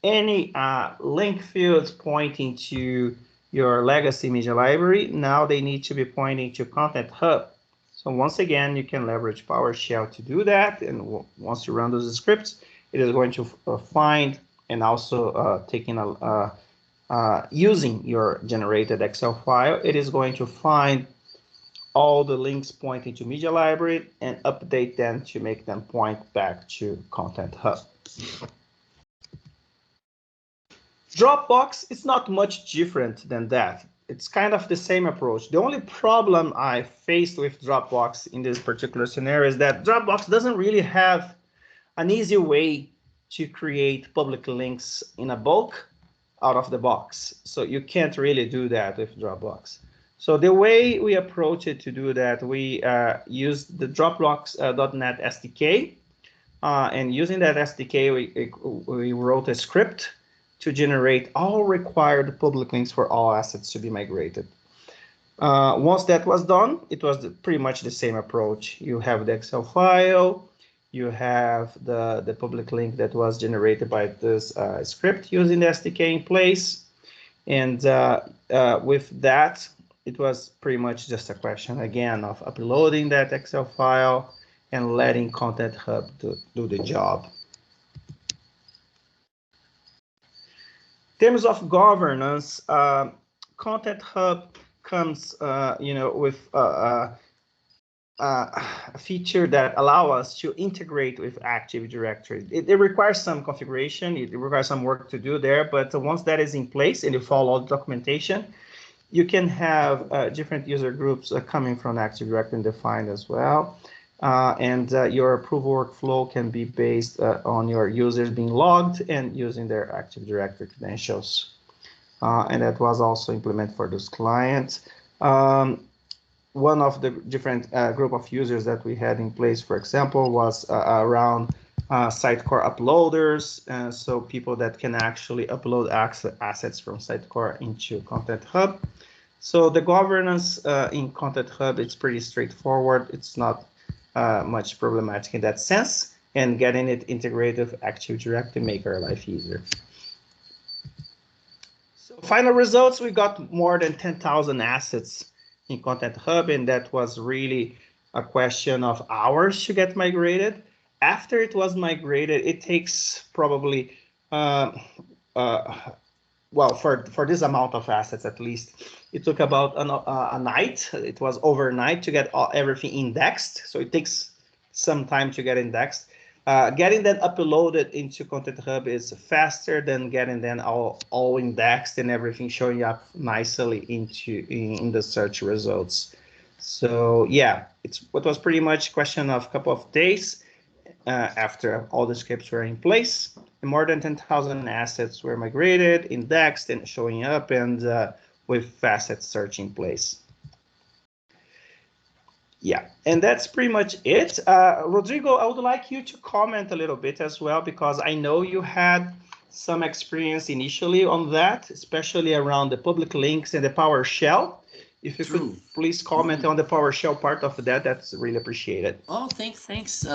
any link fields pointing to your legacy Media Library. Now they need to be pointing to Content Hub. So once again, you can leverage PowerShell to do that. And once you run those scripts, it is going to find and also using your generated Excel file, it is going to find all the links pointing to Media Library and update them to make them point back to Content Hub. Dropbox is not much different than that. It's kind of the same approach. The only problem I faced with Dropbox in this particular scenario is that Dropbox doesn't really have an easy way to create public links in a bulk out of the box. So you can't really do that with Dropbox. So the way we approach it to do that, we use the Dropbox.net SDK. And using that SDK, we wrote a script to generate all required public links for all assets to be migrated. Once that was done, it was pretty much the same approach. You have the Excel file, you have the public link that was generated by this script using the SDK in place. And with that, it was pretty much just a question, again, of uploading that Excel file and letting Content Hub do the job. In terms of governance, Content Hub comes, with a feature that allows us to integrate with Active Directory. It requires some configuration, it requires some work to do there, but once that is in place and you follow all the documentation, you can have different user groups coming from Active Directory and defined as well. And your approval workflow can be based on your users being logged and using their Active Directory credentials. And that was also implemented for those clients. One of the different group of users that we had in place, for example, was around Sitecore uploaders. So people that can actually upload assets from Sitecore into Content Hub. So the governance in Content Hub, it's pretty straightforward. It's not much problematic in that sense, and getting it integrated with Active Directory make our life easier. So final results, we got more than 10,000 assets in Content Hub, and that was really a question of hours to get migrated. After it was migrated, it takes probably, well, for this amount of assets at least, it took about a night. It was overnight to get everything indexed. So it takes some time to get indexed. Getting that uploaded into Content Hub is faster than getting them all indexed and everything showing up nicely in the search results. So yeah, it was pretty much a question of a couple of days after all the scripts were in place. And more than 10,000 assets were migrated, indexed, and showing up, and with facet search in place. Yeah, and that's pretty much it. Rodrigo, I would like you to comment a little bit as well, because I know you had some experience initially on that, especially around the public links and the PowerShell. If you could please comment on the PowerShell part of that, that's really appreciated. Oh, thanks.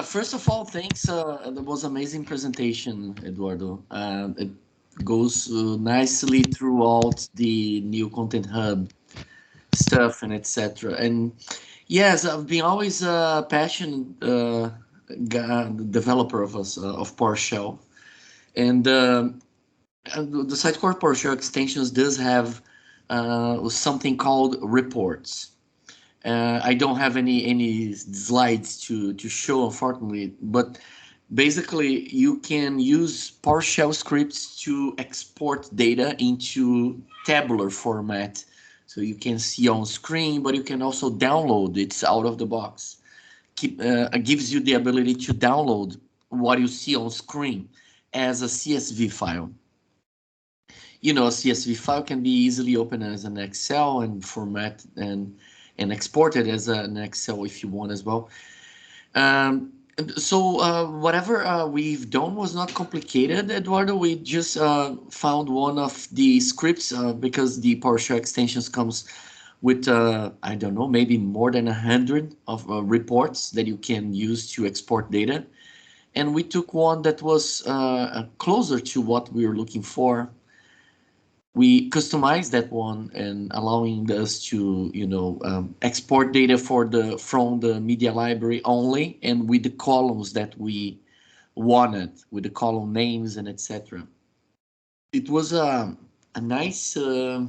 First of all, thanks. That was an amazing presentation, Eduardo. It goes nicely throughout the new Content Hub stuff and etc. And yes, I've been always a passionate developer of PowerShell, and the Sitecore PowerShell extensions does have something called reports. I don't have any slides to show, unfortunately, but basically you can use PowerShell scripts to export data into tabular format. So you can see on screen, but you can also download it out of the box. Gives you the ability to download what you see on screen as a CSV file. You know, a CSV file can be easily opened as an Excel and format and exported as an Excel if you want as well. So whatever we've done was not complicated, Eduardo. We just found one of the scripts because the PowerShell extensions comes with, I don't know, maybe more than 100 of reports that you can use to export data. And we took one that was closer to what we were looking for. We customized that one and allowing us to, you know, export data from the media library only and with the columns that we wanted, with the column names and etc. It was a nice, I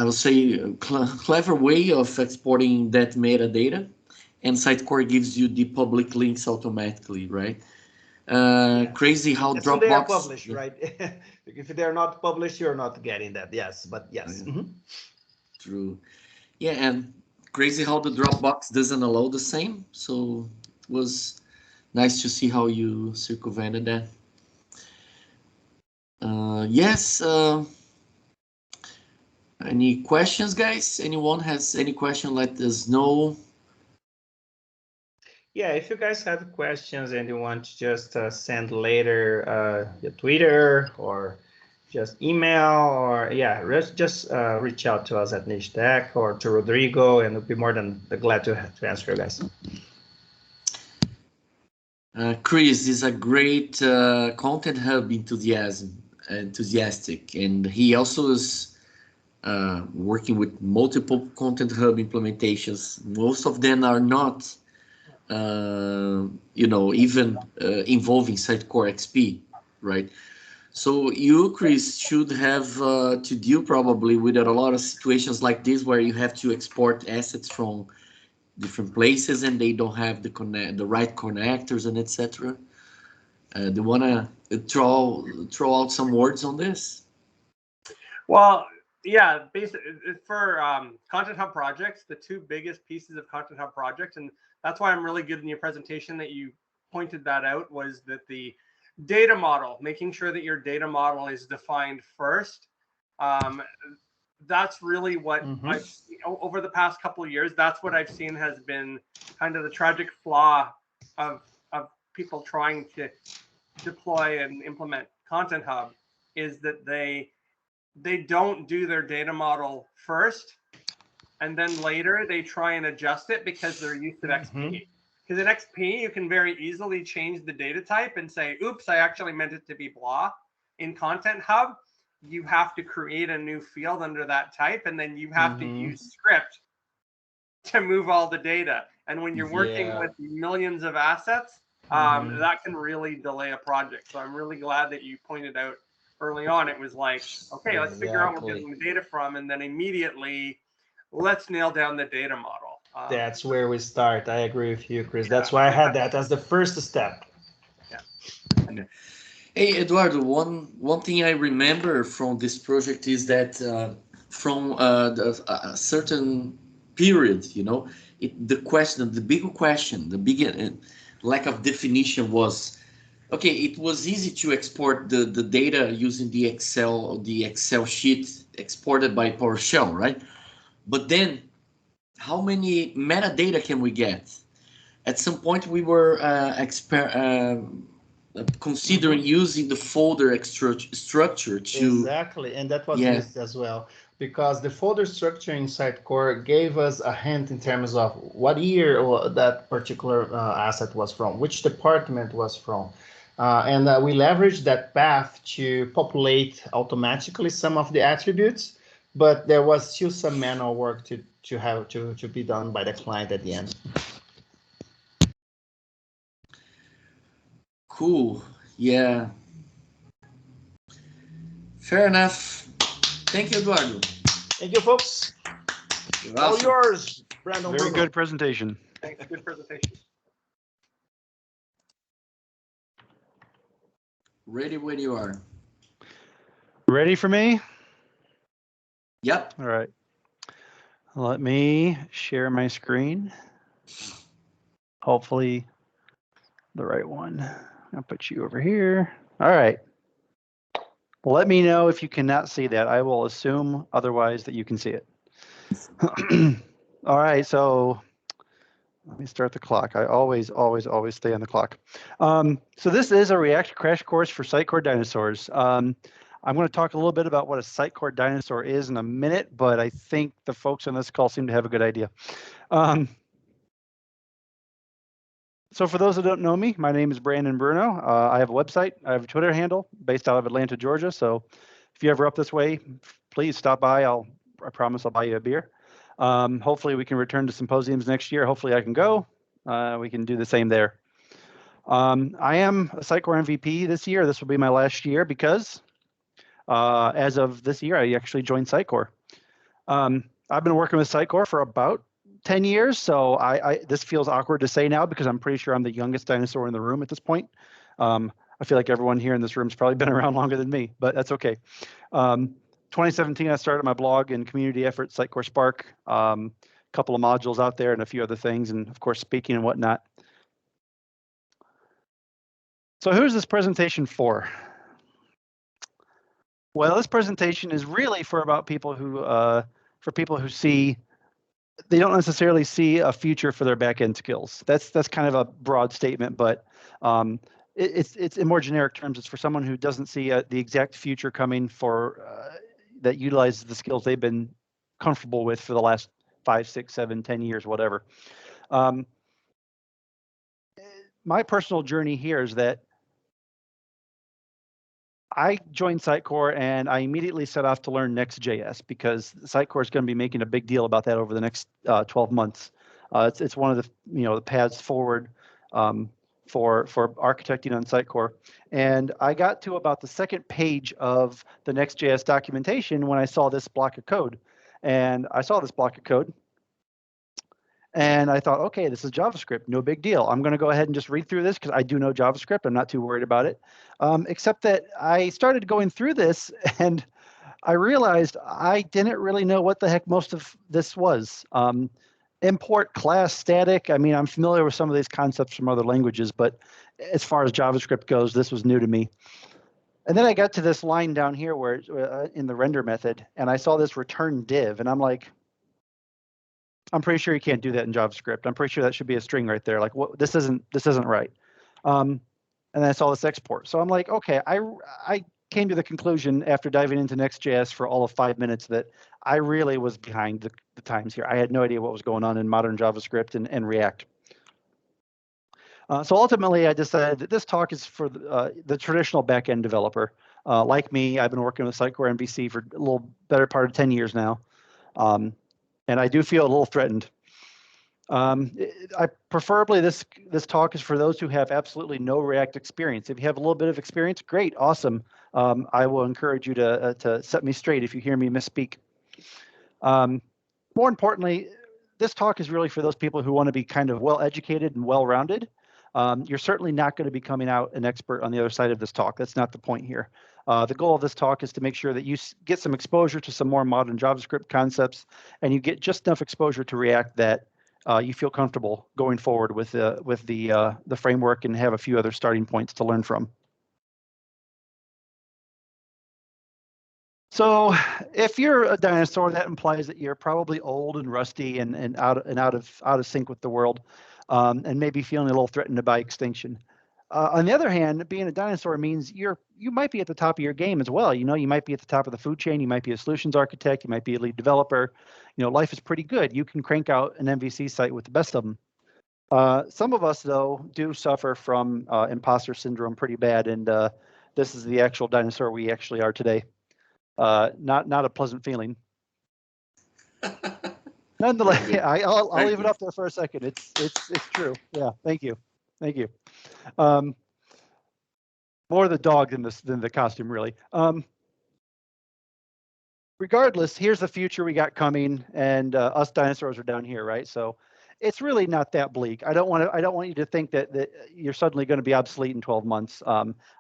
would say, clever way of exporting that metadata, and Sitecore gives you the public links automatically, right? Crazy how As Dropbox. they are published, right? If they're not published, you're not getting that. Yes, but yes. True. Yeah, and crazy how the Dropbox doesn't allow the same. So it was nice to see how you circumvented that. Yes. Any questions, guys? Anyone has any question? Let us know. Yeah, if you guys have questions and you want to just send later your Twitter or just email or just reach out to us at Nishtech or to Rodrigo, and we'll be more than glad to answer you guys. Chris is a great content hub enthusiastic, and he also is working with multiple content hub implementations. Most of them are not you know, even involving Sitecore XP, right? So you, Chris, should have to deal probably with a lot of situations like this where you have to export assets from different places and they don't have the right connectors and etc. Do you want to throw out some words on this? Well, yeah, basically for Content Hub projects, the two biggest pieces of Content Hub projects, and that's why I'm really good in your presentation that you pointed that out, was that the data model, making sure that your data model is defined first. That's really what I've seen over the past couple of years. That's what I've seen has been kind of the tragic flaw of people trying to deploy and implement Content Hub, is that they don't do their data model first, and then later they try and adjust it because they're used to XP. Because in XP, you can very easily change the data type and say, oops, I actually meant it to be blah. In Content Hub, you have to create a new field under that type, and then you have to use script to move all the data. And when you're working with millions of assets, that can really delay a project. So I'm really glad that you pointed out early on. It was like, okay, let's figure out where we're getting the data from, and then immediately let's nail down the data model. That's where we start. I agree with you, Chris. That's why I had that as the first step. Yeah. Hey, Eduardo, one thing I remember from this project is that from a certain period, you know, the big lack of definition was, okay, it was easy to export the data using the Excel sheet exported by PowerShell, right? But then how many metadata can we get? At some point we were considering using the folder structure to... Exactly, and that was missed as well, because the folder structure in Sitecore gave us a hint in terms of what year that particular asset was from, which department was from. And we leveraged that path to populate automatically some of the attributes, but there was still some manual work to be done by the client at the end. Cool. Yeah. Fair enough. Thank you, Eduardo. Thank you, folks. All yours, Brandon. Very good presentation. Thanks. Good presentation. Ready when you are. Ready for me? Yep. All right. Let me share my screen. Hopefully the right one. I'll put you over here. All right. Let me know if you cannot see that. I will assume otherwise that you can see it. All right, so let me start the clock. I always stay on the clock. So this is a React crash course for Sitecore Dinosaurs. I'm going to talk a little bit about what a Sitecore Dinosaur is in a minute, but I think the folks on this call seem to have a good idea. So for those that don't know me, my name is Brandon Bruno. I have a website. I have a Twitter handle based out of Atlanta, Georgia. So if you're ever up this way, please stop by. I promise I'll buy you a beer. Hopefully we can return to symposiums next year. Hopefully I can go. We can do the same there. I am a Sitecore MVP this year. This will be my last year because as of this year, I actually joined Sitecore. I've been working with Sitecore for about 10 years, so this feels awkward to say now because I'm pretty sure I'm the youngest dinosaur in the room at this point. I feel like everyone here in this room has probably been around longer than me, but that's okay. 2017, I started my blog and community effort, Sitecore Spark, a couple of modules out there and a few other things, and of course, speaking and whatnot. So who's this presentation for? Well, this presentation is really for people who see, they don't necessarily see a future for their backend skills. That's kind of a broad statement, but it's in more generic terms. It's for someone who doesn't see the exact future coming for that utilizes the skills they've been comfortable with for the last 5, 6, 7, 10 years, whatever. My personal journey here is that I joined Sitecore and I immediately set off to learn Next.js because Sitecore is going to be making a big deal about that over the next 12 months. It's one of the paths forward for architecting on Sitecore. And I got to about the second page of the Next.js documentation when I saw this block of code. And I saw this block of code. And I thought, okay, this is JavaScript, no big deal. I'm going to go ahead and just read through this because I do know JavaScript. I'm not too worried about it. Except that I started going through this and I realized I didn't really know what the heck most of this was. Import, class, static. I mean, I'm familiar with some of these concepts from other languages, but as far as JavaScript goes, this was new to me. And then I got to this line down here where in the render method, and I saw this return div, and I'm like, I'm pretty sure you can't do that in JavaScript. I'm pretty sure that should be a string right there. Like, what? This isn't right. And then I saw this export. So I'm like, okay, I came to the conclusion after diving into Next.js for all of 5 minutes that I really was behind the times here. I had no idea what was going on in modern JavaScript and React. So ultimately, I decided that this talk is for the traditional backend developer. Like me, I've been working with Sitecore MVC for a little better part of 10 years now. And I do feel a little threatened. Preferably this talk is for those who have absolutely no React experience. If you have a little bit of experience, great, awesome. I will encourage you to set me straight if you hear me misspeak. More importantly, this talk is really for those people who want to be kind of well-educated and well-rounded. You're certainly not going to be coming out an expert on the other side of this talk. That's not the point here. The goal of this talk is to make sure that you get some exposure to some more modern JavaScript concepts, and you get just enough exposure to React that you feel comfortable going forward with the framework and have a few other starting points to learn from. So if you're a dinosaur, that implies that you're probably old and rusty and out of sync with the world, and maybe feeling a little threatened by extinction. On the other hand, being a dinosaur means you might be at the top of your game as well. You know, you might be at the top of the food chain. You might be a solutions architect. You might be a lead developer. You know, life is pretty good. You can crank out an MVC site with the best of them. Some of us, though, do suffer from imposter syndrome pretty bad, and this is the actual dinosaur we actually are today. Not a pleasant feeling. Nonetheless, yeah, I'll leave it up there for a second. It's true. Yeah, thank you. More the dog than the costume, really. Regardless, here's the future we got coming, and us dinosaurs are down here, right? So it's really not that bleak. I don't want you to think that you're suddenly going to be obsolete in 12 months.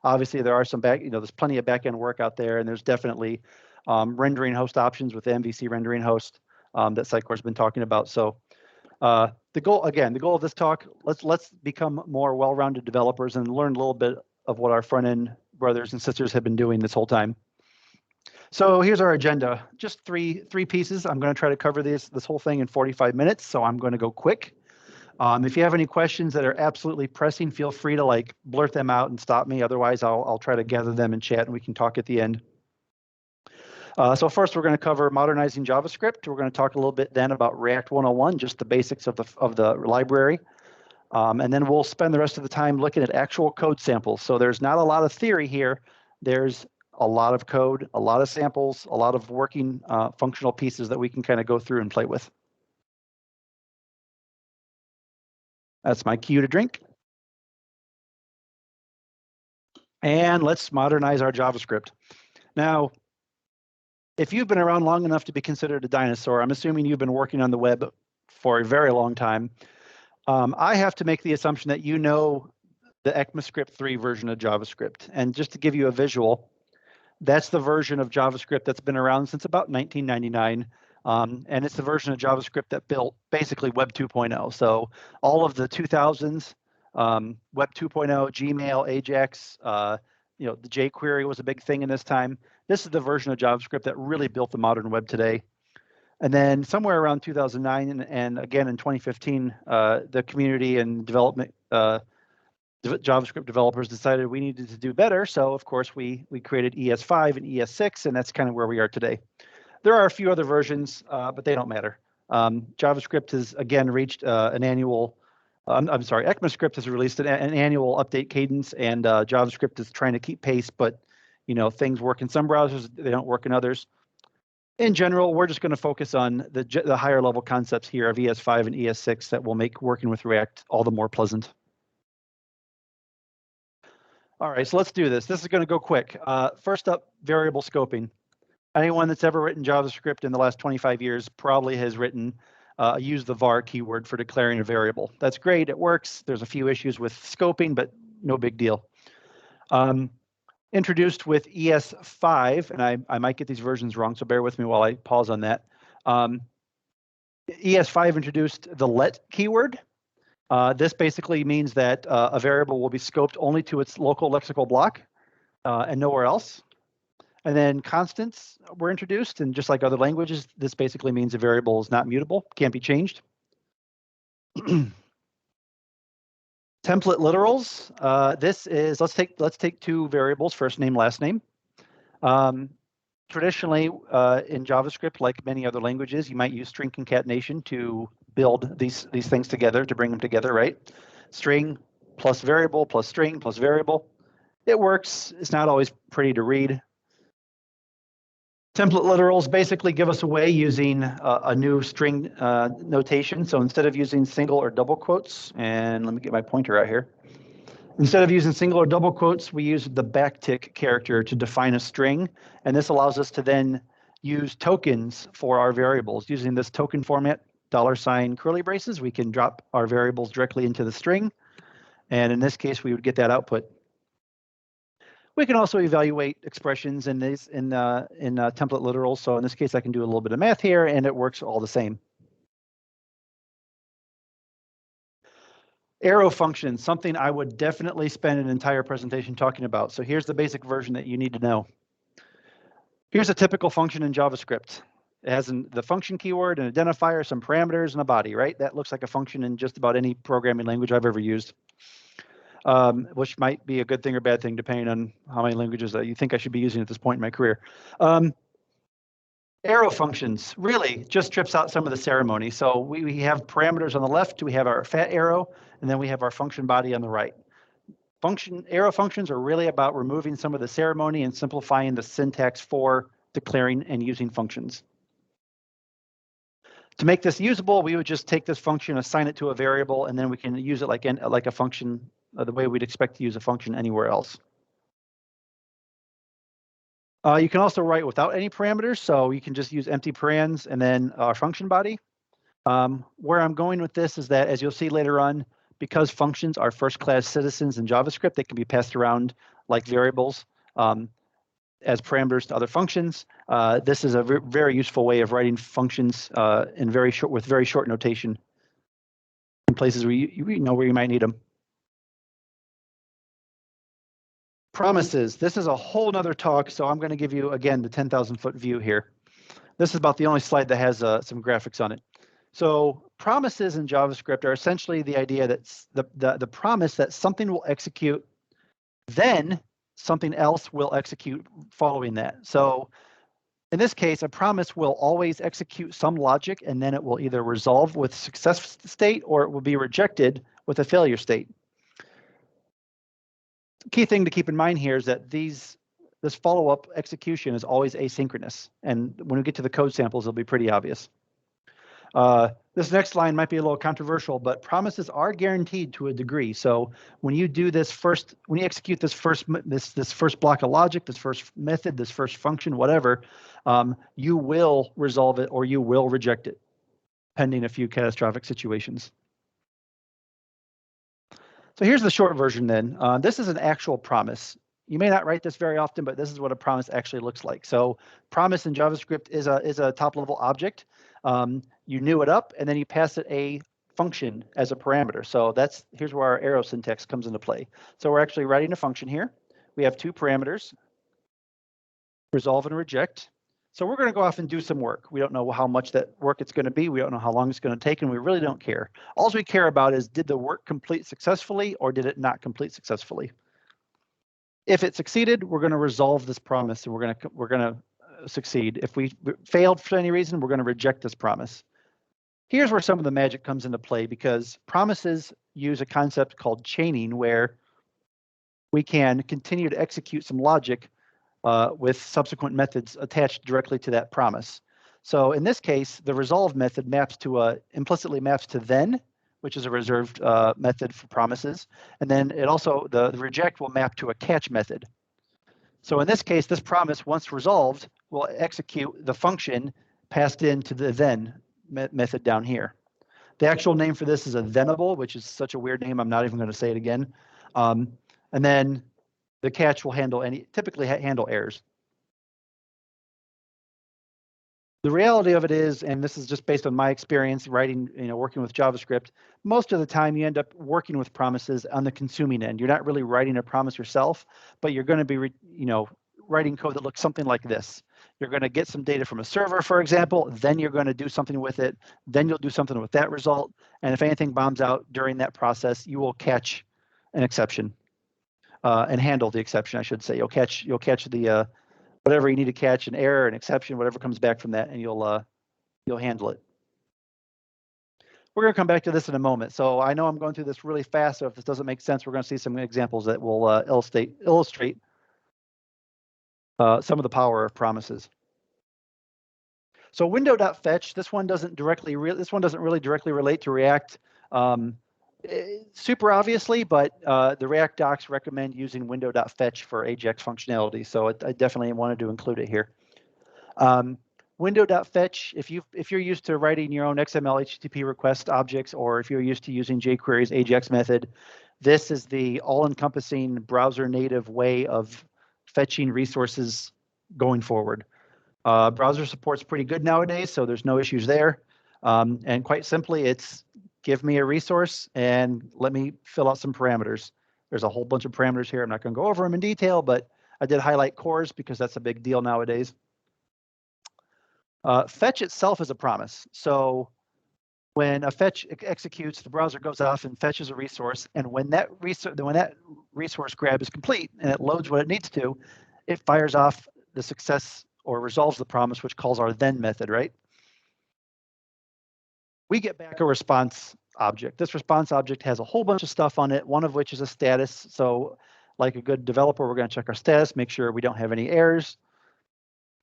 Obviously, there are some there's plenty of backend work out there, and there's definitely rendering host options with the MVC rendering host that Sitecore's been talking about. So the goal of this talk, let's become more well-rounded developers and learn a little bit of what our front-end brothers and sisters have been doing this whole time. So here's our agenda, just three pieces. I'm going to try to cover this whole thing in 45 minutes, so I'm going to go quick. If you have any questions that are absolutely pressing, feel free to like blurt them out and stop me. Otherwise, I'll try to gather them in chat and we can talk at the end. So first, we're going to cover modernizing JavaScript. We're going to talk a little bit then about React 101, just the basics of the library. And then we'll spend the rest of the time looking at actual code samples. So there's not a lot of theory here. There's a lot of code, a lot of samples, a lot of working functional pieces that we can kind of go through and play with. That's my cue to drink. And let's modernize our JavaScript. Now, if you've been around long enough to be considered a dinosaur, I'm assuming you've been working on the web for a very long time. I have to make the assumption that you know the ECMAScript 3 version of JavaScript. And just to give you a visual, that's the version of JavaScript that's been around since about 1999. And it's the version of JavaScript that built basically Web 2.0. So all of the 2000s, Web 2.0, Gmail, Ajax, the jQuery was a big thing in this time. This is the version of JavaScript that really built the modern web today. And then somewhere around 2009 and again in 2015, the community and development JavaScript developers decided we needed to do better. So of course we created ES5 and ES6, and that's kind of where we are today. There are a few other versions, but they don't matter. JavaScript has again reached an annual, ECMAScript has released an annual update cadence, and JavaScript is trying to keep pace, but things work in some browsers, they don't work in others. In general, we're just going to focus on the higher level concepts here of ES5 and ES6 that will make working with React all the more pleasant. All right, so let's do this. This is going to go quick. First up, variable scoping. Anyone that's ever written JavaScript in the last 25 years probably has written, use the var keyword for declaring a variable. That's great, it works. There's a few issues with scoping, but no big deal. Introduced with ES5, and I might get these versions wrong, so bear with me while I pause on that. ES5 introduced the let keyword. This basically means that a variable will be scoped only to its local lexical block and nowhere else. And then constants were introduced, and just like other languages, this basically means a variable is not mutable, can't be changed. Template literals. This is let's take two variables, first name, last name. Traditionally, in JavaScript, like many other languages, you might use string concatenation to build these things together, to bring them together, right? String plus variable plus string plus variable. It works. It's not always pretty to read. Template literals basically give us a way using a new string notation. So instead of using single or double quotes, and let me get my pointer out here. Instead of using single or double quotes, we use the backtick character to define a string. And this allows us to then use tokens for our variables. Using this token format, $ curly braces, we can drop our variables directly into the string. And in this case, we would get that output. We can also evaluate expressions in template literals. So in this case, I can do a little bit of math here, and it works all the same. Arrow functions, something I would definitely spend an entire presentation talking about. So here's the basic version that you need to know. Here's a typical function in JavaScript. It has the function keyword, an identifier, some parameters, and a body, right? That looks like a function in just about any programming language I've ever used, which might be a good thing or bad thing, depending on how many languages that you think I should be using at this point in my career. Arrow functions really just strips out some of the ceremony. So we have parameters on the left, we have our fat arrow, and then we have our function body on the right. Arrow functions are really about removing some of the ceremony and simplifying the syntax for declaring and using functions. To make this usable, we would just take this function, assign it to a variable, and then we can use it like a function, the way we'd expect to use a function anywhere else. You can also write without any parameters, so you can just use empty parens and then our function body. Where I'm going with this is that, as you'll see later on, because functions are first-class citizens in JavaScript, they can be passed around like variables as parameters to other functions. This is a very useful way of writing functions with very short notation in places where you know where you might need them. Promises. This is a whole nother talk, so I'm going to give you again the 10,000-foot view here. This is about the only slide that has some graphics on it. So promises in JavaScript are essentially the idea that the promise that something will execute, then something else will execute following that. So in this case, a promise will always execute some logic, and then it will either resolve with success state or it will be rejected with a failure state. The key thing to keep in mind here is that this follow-up execution is always asynchronous. And when we get to the code samples, it'll be pretty obvious. This next line might be a little controversial, but promises are guaranteed to a degree. So when you do this when you execute this first block of logic, this first method, this first function, whatever, you will resolve it or you will reject it, pending a few catastrophic situations. So here's the short version then. This is an actual promise. You may not write this very often, but this is what a promise actually looks like. So promise in JavaScript is a top-level object. You new it up, and then you pass it a function as a parameter. So here's where our arrow syntax comes into play. So we're actually writing a function here. We have two parameters, resolve and reject. So we're going to go off and do some work. We don't know how much that work it's going to be. We don't know how long it's going to take, and we really don't care. All we care about is, did the work complete successfully or did it not complete successfully? If it succeeded, we're going to resolve this promise, and we're going to succeed. If we failed for any reason, we're going to reject this promise. Here's where some of the magic comes into play, because promises use a concept called chaining, where we can continue to execute some logic with subsequent methods attached directly to that promise. So in this case, the resolve method implicitly maps to then, which is a reserved method for promises. And then it also, the reject will map to a catch method. So in this case, this promise, once resolved, will execute the function passed into the then method down here. The actual name for this is a thenable, which is such a weird name, I'm not even going to say it again. And then the catch will typically handle errors. The reality of it is, and this is just based on my experience working with JavaScript, most of the time you end up working with promises on the consuming end. You're not really writing a promise yourself, but you're going to be, writing code that looks something like this. You're going to get some data from a server, for example, then you're going to do something with it, then you'll do something with that result, and if anything bombs out during that process, you will catch an exception and handle the exception, I should say. You'll catch the whatever you need to catch, an error, an exception, whatever comes back from that, and you'll handle it. We're going to come back to this in a moment. So I know I'm going through this really fast, so if this doesn't make sense, we're going to see some examples that will illustrate some of the power of promises. So window.fetch, this one doesn't really directly relate to React super obviously, but the React docs recommend using window.fetch for Ajax functionality, so I definitely wanted to include it here. Window.fetch, if you're used to writing your own XML HTTP request objects, or if you're used to using jQuery's Ajax method, this is the all-encompassing browser native way of fetching resources going forward. Browser support's pretty good nowadays, so there's no issues there. And quite simply, it's give me a resource and let me fill out some parameters. There's a whole bunch of parameters here. I'm not going to go over them in detail, but I did highlight cores because that's a big deal nowadays. Fetch itself is a promise. So when a fetch executes, the browser goes off and fetches a resource, and when that resource grab is complete and it loads what it needs to, it fires off the success or resolves the promise, which calls our then method, right? We get back a response object. This response object has a whole bunch of stuff on it, one of which is a status. So like a good developer, we're going to check our status, make sure we don't have any errors.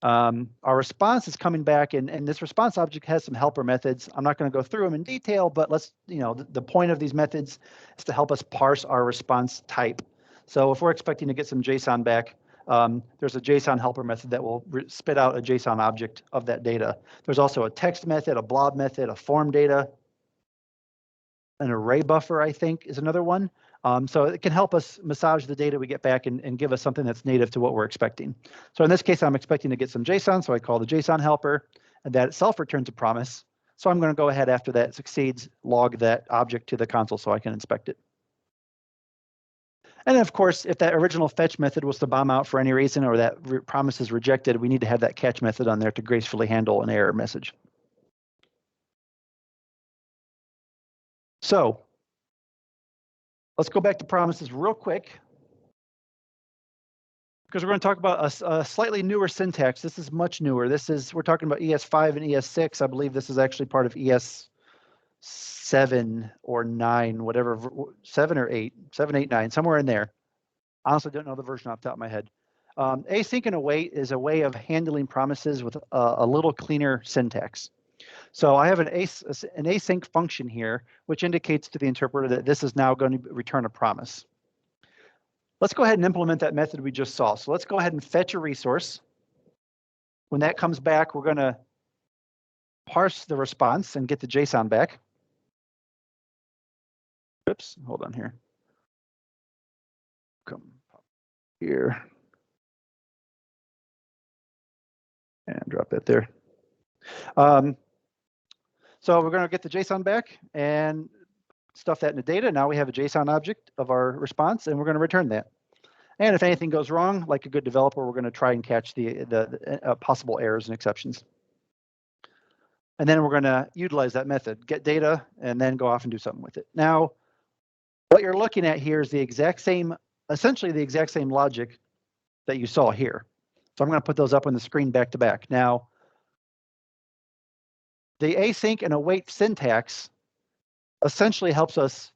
Our response is coming back, and this response object has some helper methods. I'm not going to go through them in detail, but the point of these methods is to help us parse our response type. So if we're expecting to get some JSON back, there's a JSON helper method that will spit out a JSON object of that data. There's also a text method, a blob method, a form data, an array buffer, I think, is another one. So it can help us massage the data we get back and give us something that's native to what we're expecting. So in this case, I'm expecting to get some JSON, so I call the JSON helper, and that itself returns a promise. So I'm going to go ahead after that succeeds, log that object to the console so I can inspect it. And of course, if that original fetch method was to bomb out for any reason or that promise is rejected, we need to have that catch method on there to gracefully handle an error message. So let's go back to promises real quick, because we're going to talk about a slightly newer syntax. This is much newer. We're talking about ES5 and ES6. I believe this is actually part of ES7 or 9, whatever, 7 or 8, 7, 8, 9, somewhere in there. Honestly, don't know the version off the top of my head. Async and Await is a way of handling promises with a little cleaner syntax. So I have an async function here, which indicates to the interpreter that this is now going to return a promise. Let's go ahead and implement that method we just saw. So let's go ahead and fetch a resource. When that comes back, we're going to parse the response and get the JSON back. Oops, hold on here. Come here. And drop that there. So we're going to get the JSON back and stuff that in the data. Now we have a JSON object of our response, and we're going to return that. And if anything goes wrong, like a good developer, we're going to try and catch the possible errors and exceptions. And then we're going to utilize that method, get data, and then go off and do something with it. Now, what you're looking at here is the exact same, essentially the exact same logic that you saw here. So I'm going to put those up on the screen back to back. Now, the async and await syntax essentially helps us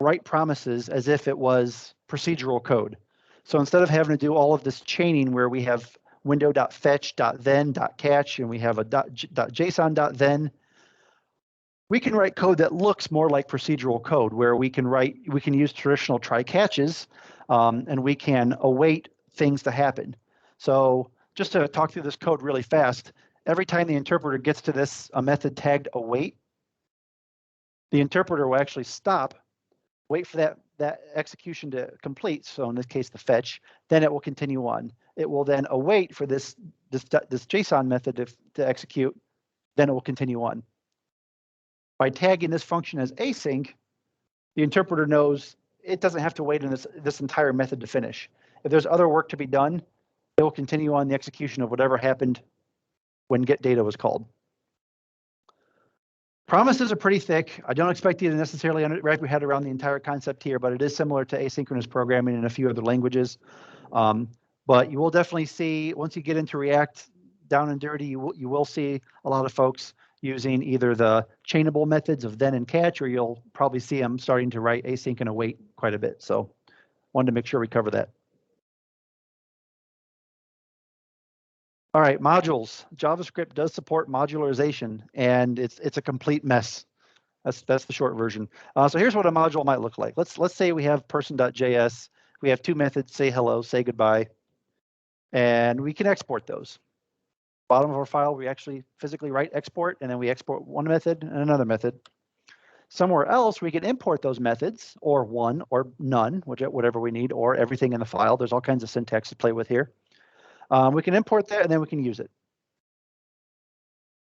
write promises as if it was procedural code. So instead of having to do all of this chaining where we have window.fetch.then.catch and we have a .json.then, we can write code that looks more like procedural code where we can use traditional try catches and we can await things to happen. So just to talk through this code really fast, every time the interpreter gets to a method tagged await, the interpreter will actually stop, wait for that execution to complete. So in this case, the fetch, then it will continue on. It will then await for this JSON method to execute, then it will continue on. By tagging this function as async, the interpreter knows it doesn't have to wait in this entire method to finish. If there's other work to be done, it will continue on the execution of whatever happened when get data was called. Promises are pretty thick. I don't expect you to necessarily wrap your head around the entire concept here, but it is similar to asynchronous programming in a few other languages. But you will definitely see, once you get into React down and dirty, you will see a lot of folks using either the chainable methods of then and catch, or you'll probably see them starting to write async and await quite a bit. So wanted to make sure we cover that. All right, modules. JavaScript does support modularization, and it's a complete mess. That's the short version. So here's what a module might look like. Let's say we have person.js. We have two methods, say hello, say goodbye, and we can export those. Bottom of our file, we actually physically write export, and then we export one method and another method. Somewhere else, we can import those methods, or one or none, whatever we need, or everything in the file. There's all kinds of syntax to play with here. We can import that, and then we can use it.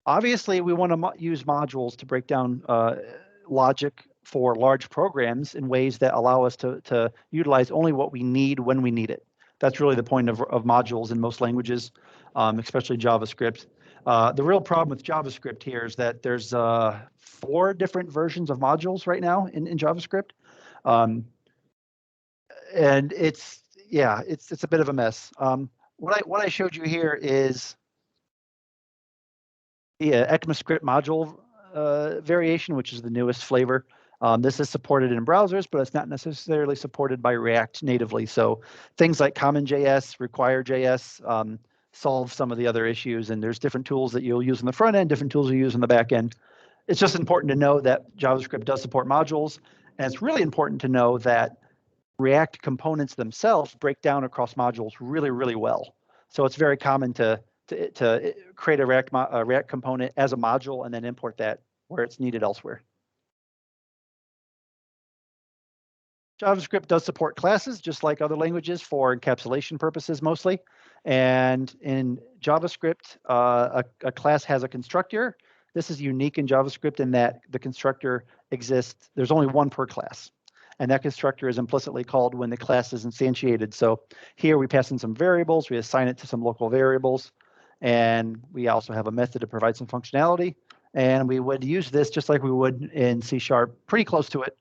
Obviously, we want to use modules to break down logic for large programs in ways that allow us to utilize only what we need when we need it. That's really the point of modules in most languages, especially JavaScript. The real problem with JavaScript here is that there's 4 different versions of modules right now in JavaScript. And it's a bit of a mess. What I showed you here is the ECMAScript module variation, which is the newest flavor. This is supported in browsers, but it's not necessarily supported by React natively. So things like CommonJS, RequireJS solve some of the other issues, and there's different tools that you'll use in the front end, different tools you use in the back end. It's just important to know that JavaScript does support modules, and it's really important to know that React components themselves break down across modules really, really well. So it's very common to create a React component as a module and then import that where it's needed elsewhere. JavaScript does support classes just like other languages for encapsulation purposes mostly. And in JavaScript, a class has a constructor. This is unique in JavaScript in that the constructor exists. There's only one per class. And that constructor is implicitly called when the class is instantiated. So here we pass in some variables, we assign it to some local variables, and we also have a method to provide some functionality. And we would use this just like we would in C#, pretty close to it.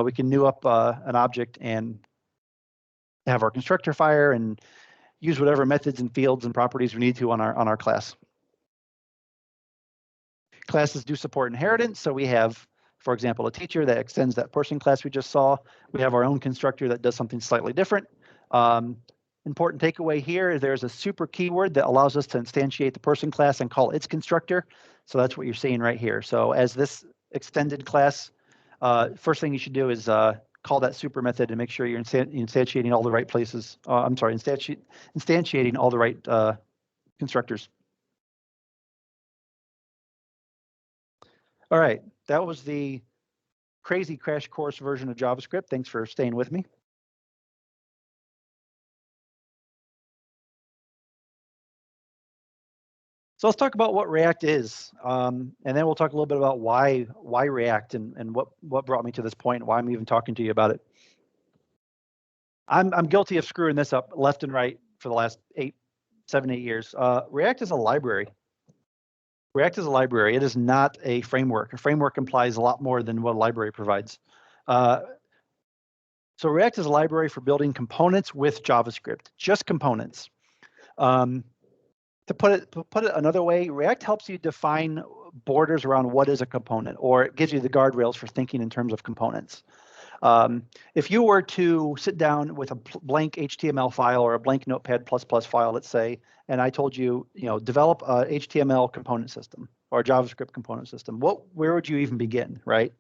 We can new up an object and have our constructor fire and use whatever methods and fields and properties we need to on our class. Classes do support inheritance, so we have, for example, a teacher that extends that person class we just saw. We have our own constructor that does something slightly different. Important takeaway here is there's a super keyword that allows us to instantiate the person class and call its constructor. So that's what you're seeing right here. So as this extended class, first thing you should do is call that super method and make sure you're instantiating all the right places. I'm sorry, instantiating all the right constructors. All right, that was the crazy crash course version of JavaScript. Thanks for staying with me. So let's talk about what React is, and then we'll talk a little bit about why React and what brought me to this point and why I'm even talking to you about it. I'm guilty of screwing this up left and right for the last 7, 8 years. React is a library. React is a library. It is not a framework. A framework implies a lot more than what a library provides. So React is a library for building components with JavaScript, just components. To put it another way, React helps you define borders around what is a component, or it gives you the guardrails for thinking in terms of components. If you were to sit down with a blank HTML file or a blank Notepad++ file, let's say, and I told you, develop a HTML component system or a JavaScript component system, where would you even begin, right?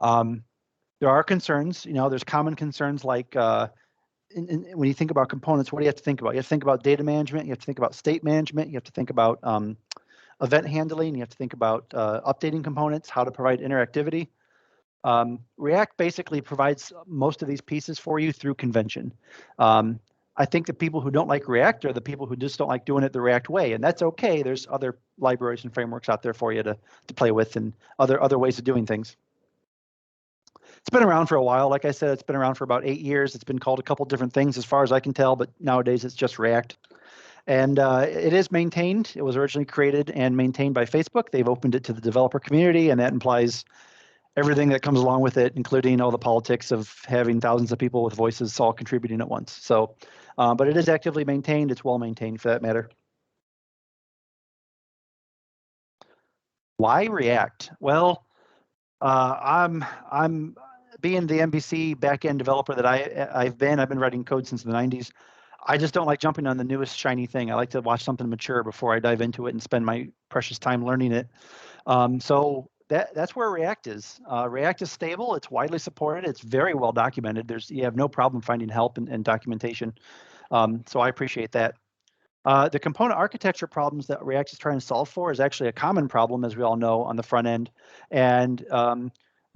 There are concerns, there's common concerns like when you think about components, what do you have to think about? You have to think about data management, you have to think about state management, you have to think about event handling, you have to think about updating components, how to provide interactivity. React basically provides most of these pieces for you through convention. I think the people who don't like React are the people who just don't like doing it the React way, and that's okay. There's other libraries and frameworks out there for you to play with and other ways of doing things. It's been around for a while. Like I said, it's been around for about 8 years. It's been called a couple different things as far as I can tell, but nowadays it's just React. And it is maintained. It was originally created and maintained by Facebook. They've opened it to the developer community, and that implies everything that comes along with it, including all the politics of having thousands of people with voices all contributing at once. So, but it is actively maintained. It's well maintained for that matter. Why React? Well, I'm being the MVC backend developer that I've been writing code since the 90s. I just don't like jumping on the newest shiny thing. I like to watch something mature before I dive into it and spend my precious time learning it. So that's where React is. React is stable. It's widely supported. It's very well documented. You have no problem finding help and documentation. So I appreciate that. The component architecture problems that React is trying to solve for is actually a common problem, as we all know, on the front end. And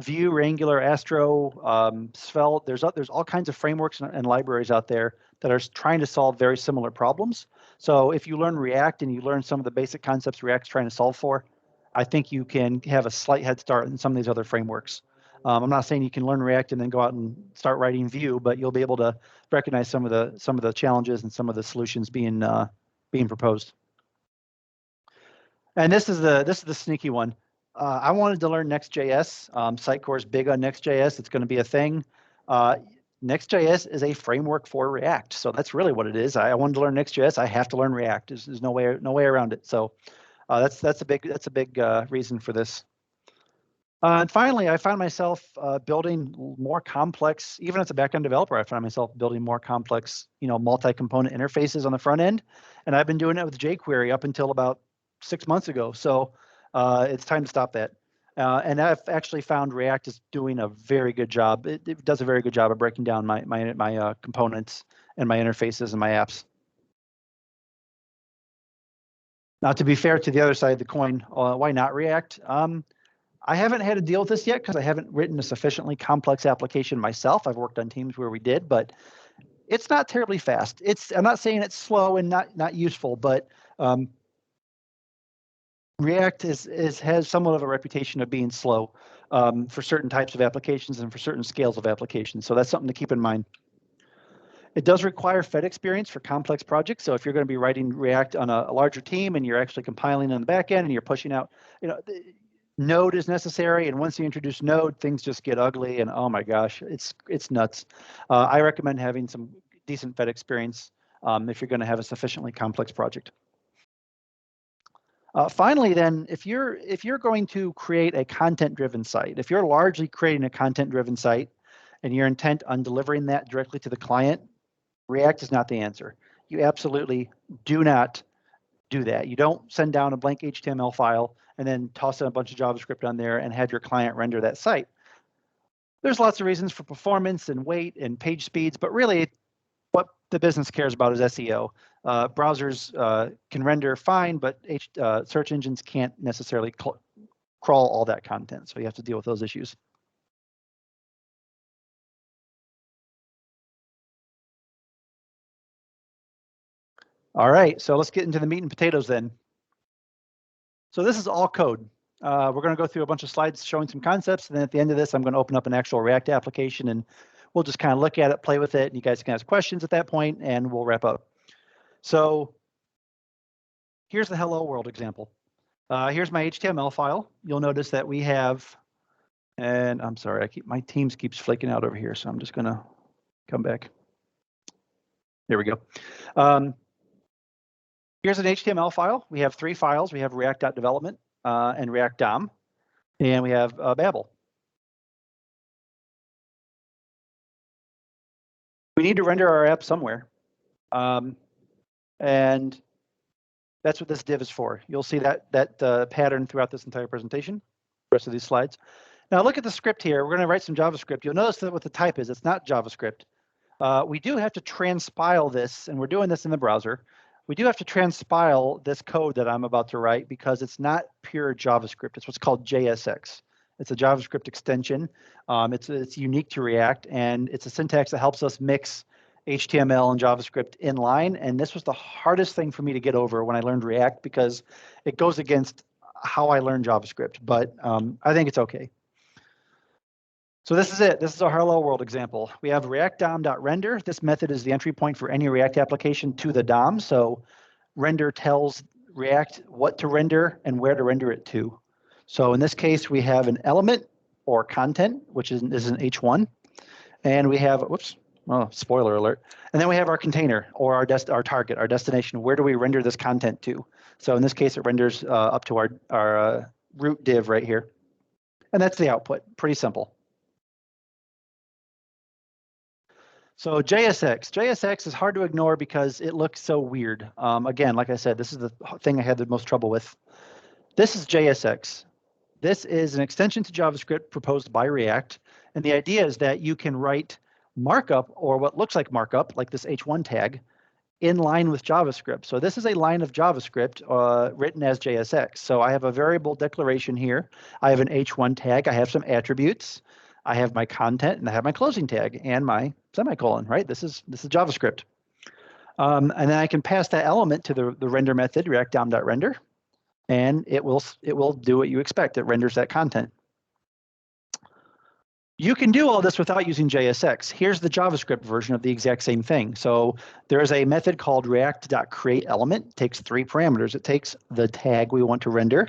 Vue, Angular, Astro, Svelte, there's all kinds of frameworks and libraries out there that are trying to solve very similar problems. So if you learn React and you learn some of the basic concepts React's trying to solve for, I think you can have a slight head start in some of these other frameworks. I'm not saying you can learn React and then go out and start writing Vue, but you'll be able to recognize some of the challenges and some of the solutions being proposed. And this is the sneaky one. I wanted to learn Next.js. Sitecore is big on Next.js. It's going to be a thing. Next.js is a framework for React, so that's really what it is. I wanted to learn Next.js. I have to learn React. There's no way around it. So that's a big reason for this. And finally, I found myself building more complex, even as a backend developer, I found myself building more complex, multi-component interfaces on the front end. And I've been doing it with jQuery up until about 6 months ago. So it's time to stop that. And I've actually found React is doing a very good job. It does a very good job of breaking down my components and my interfaces and my apps. Now, to be fair to the other side of the coin, why not React? I haven't had to deal with this yet because I haven't written a sufficiently complex application myself. I've worked on teams where we did, but it's not terribly fast. I'm not saying it's slow and not useful, but React has somewhat of a reputation of being slow for certain types of applications and for certain scales of applications. So that's something to keep in mind. It does require Fed experience for complex projects. So if you're going to be writing React on a larger team and you're actually compiling on the back end and you're pushing out, Node is necessary. And once you introduce Node, things just get ugly. And oh my gosh, it's nuts. I recommend having some decent Fed experience if you're going to have a sufficiently complex project. Finally, then, if you're going to create a content-driven site, if you're largely creating a content-driven site and you're intent on delivering that directly to the client, React is not the answer. You absolutely do not do that. You don't send down a blank HTML file and then toss in a bunch of JavaScript on there and have your client render that site. There's lots of reasons for performance and weight and page speeds, but really what the business cares about is SEO. Browsers can render fine, but search engines can't necessarily crawl all that content, so you have to deal with those issues. All right, so let's get into the meat and potatoes then. So this is all code. We're going to go through a bunch of slides showing some concepts, and then at the end of this, I'm going to open up an actual React application, and we'll just kind of look at it, play with it, and you guys can ask questions at that point, and we'll wrap up. So here's the hello world example. Here's my HTML file. You'll notice that we have, and I'm sorry, my Teams keeps flaking out over here, so I'm just going to come back. There we go. Here's an HTML file. We have 3 files. We have React.development and React DOM, and we have Babel. We need to render our app somewhere, and that's what this div is for. You'll see that pattern throughout this entire presentation, the rest of these slides. Now look at the script here. We're going to write some JavaScript. You'll notice that what the type is, it's not JavaScript. We do have to transpile this, and we're doing this in the browser. We do have to transpile this code that I'm about to write because it's not pure JavaScript. It's what's called JSX. It's a JavaScript extension. It's unique to React, and it's a syntax that helps us mix HTML and JavaScript in line. And this was the hardest thing for me to get over when I learned React because it goes against how I learned JavaScript, but I think it's okay. So this is it. This is our hello world example. We have React DOM.render. This method is the entry point for any React application to the DOM. So render tells React what to render and where to render it to. So in this case, we have an element or content, which is an H1. And we have, whoops, oh, spoiler alert. And then we have our container or our target, our destination. Where do we render this content to? So in this case, it renders up to our root div right here. And that's the output. Pretty simple. So JSX is hard to ignore because it looks so weird. Again, like I said, this is the thing I had the most trouble with. This is JSX. This is an extension to JavaScript proposed by React. And the idea is that you can write markup or what looks like markup, like this H1 tag, in line with JavaScript. So this is a line of JavaScript written as JSX. So I have a variable declaration here. I have an H1 tag. I have some attributes. I have my content and I have my closing tag and my semicolon, right? This is JavaScript. And then I can pass that element to the render method, React DOM.render, and it will do what you expect. It renders that content. You can do all this without using JSX. Here's the JavaScript version of the exact same thing. So there is a method called react.createElement. It takes 3 parameters. It takes the tag we want to render,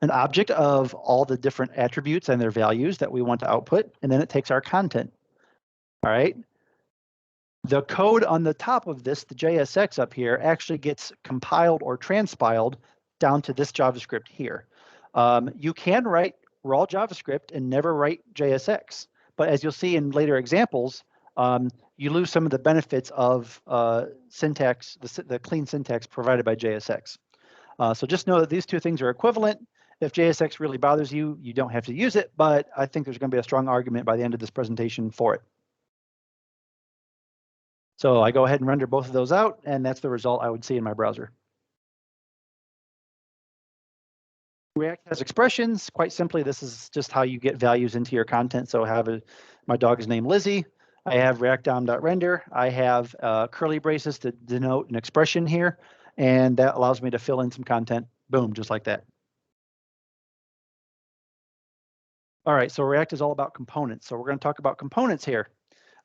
an object of all the different attributes and their values that we want to output, and then it takes our content. All right. The code on the top of this, the JSX up here, actually gets compiled or transpiled down to this JavaScript here. You can write raw JavaScript and never write JSX, but as you'll see in later examples, you lose some of the benefits of syntax, the clean syntax provided by JSX. So just know that these 2 things are equivalent. If JSX really bothers you, you don't have to use it, but I think there's going to be a strong argument by the end of this presentation for it. So I go ahead and render both of those out, and that's the result I would see in my browser. React has expressions. Quite simply, this is just how you get values into your content. So I have my dog is named Lizzie. I have React DOM.render. I have curly braces to denote an expression here, and that allows me to fill in some content. Boom, just like that. All right, so React is all about components. So we're going to talk about components here.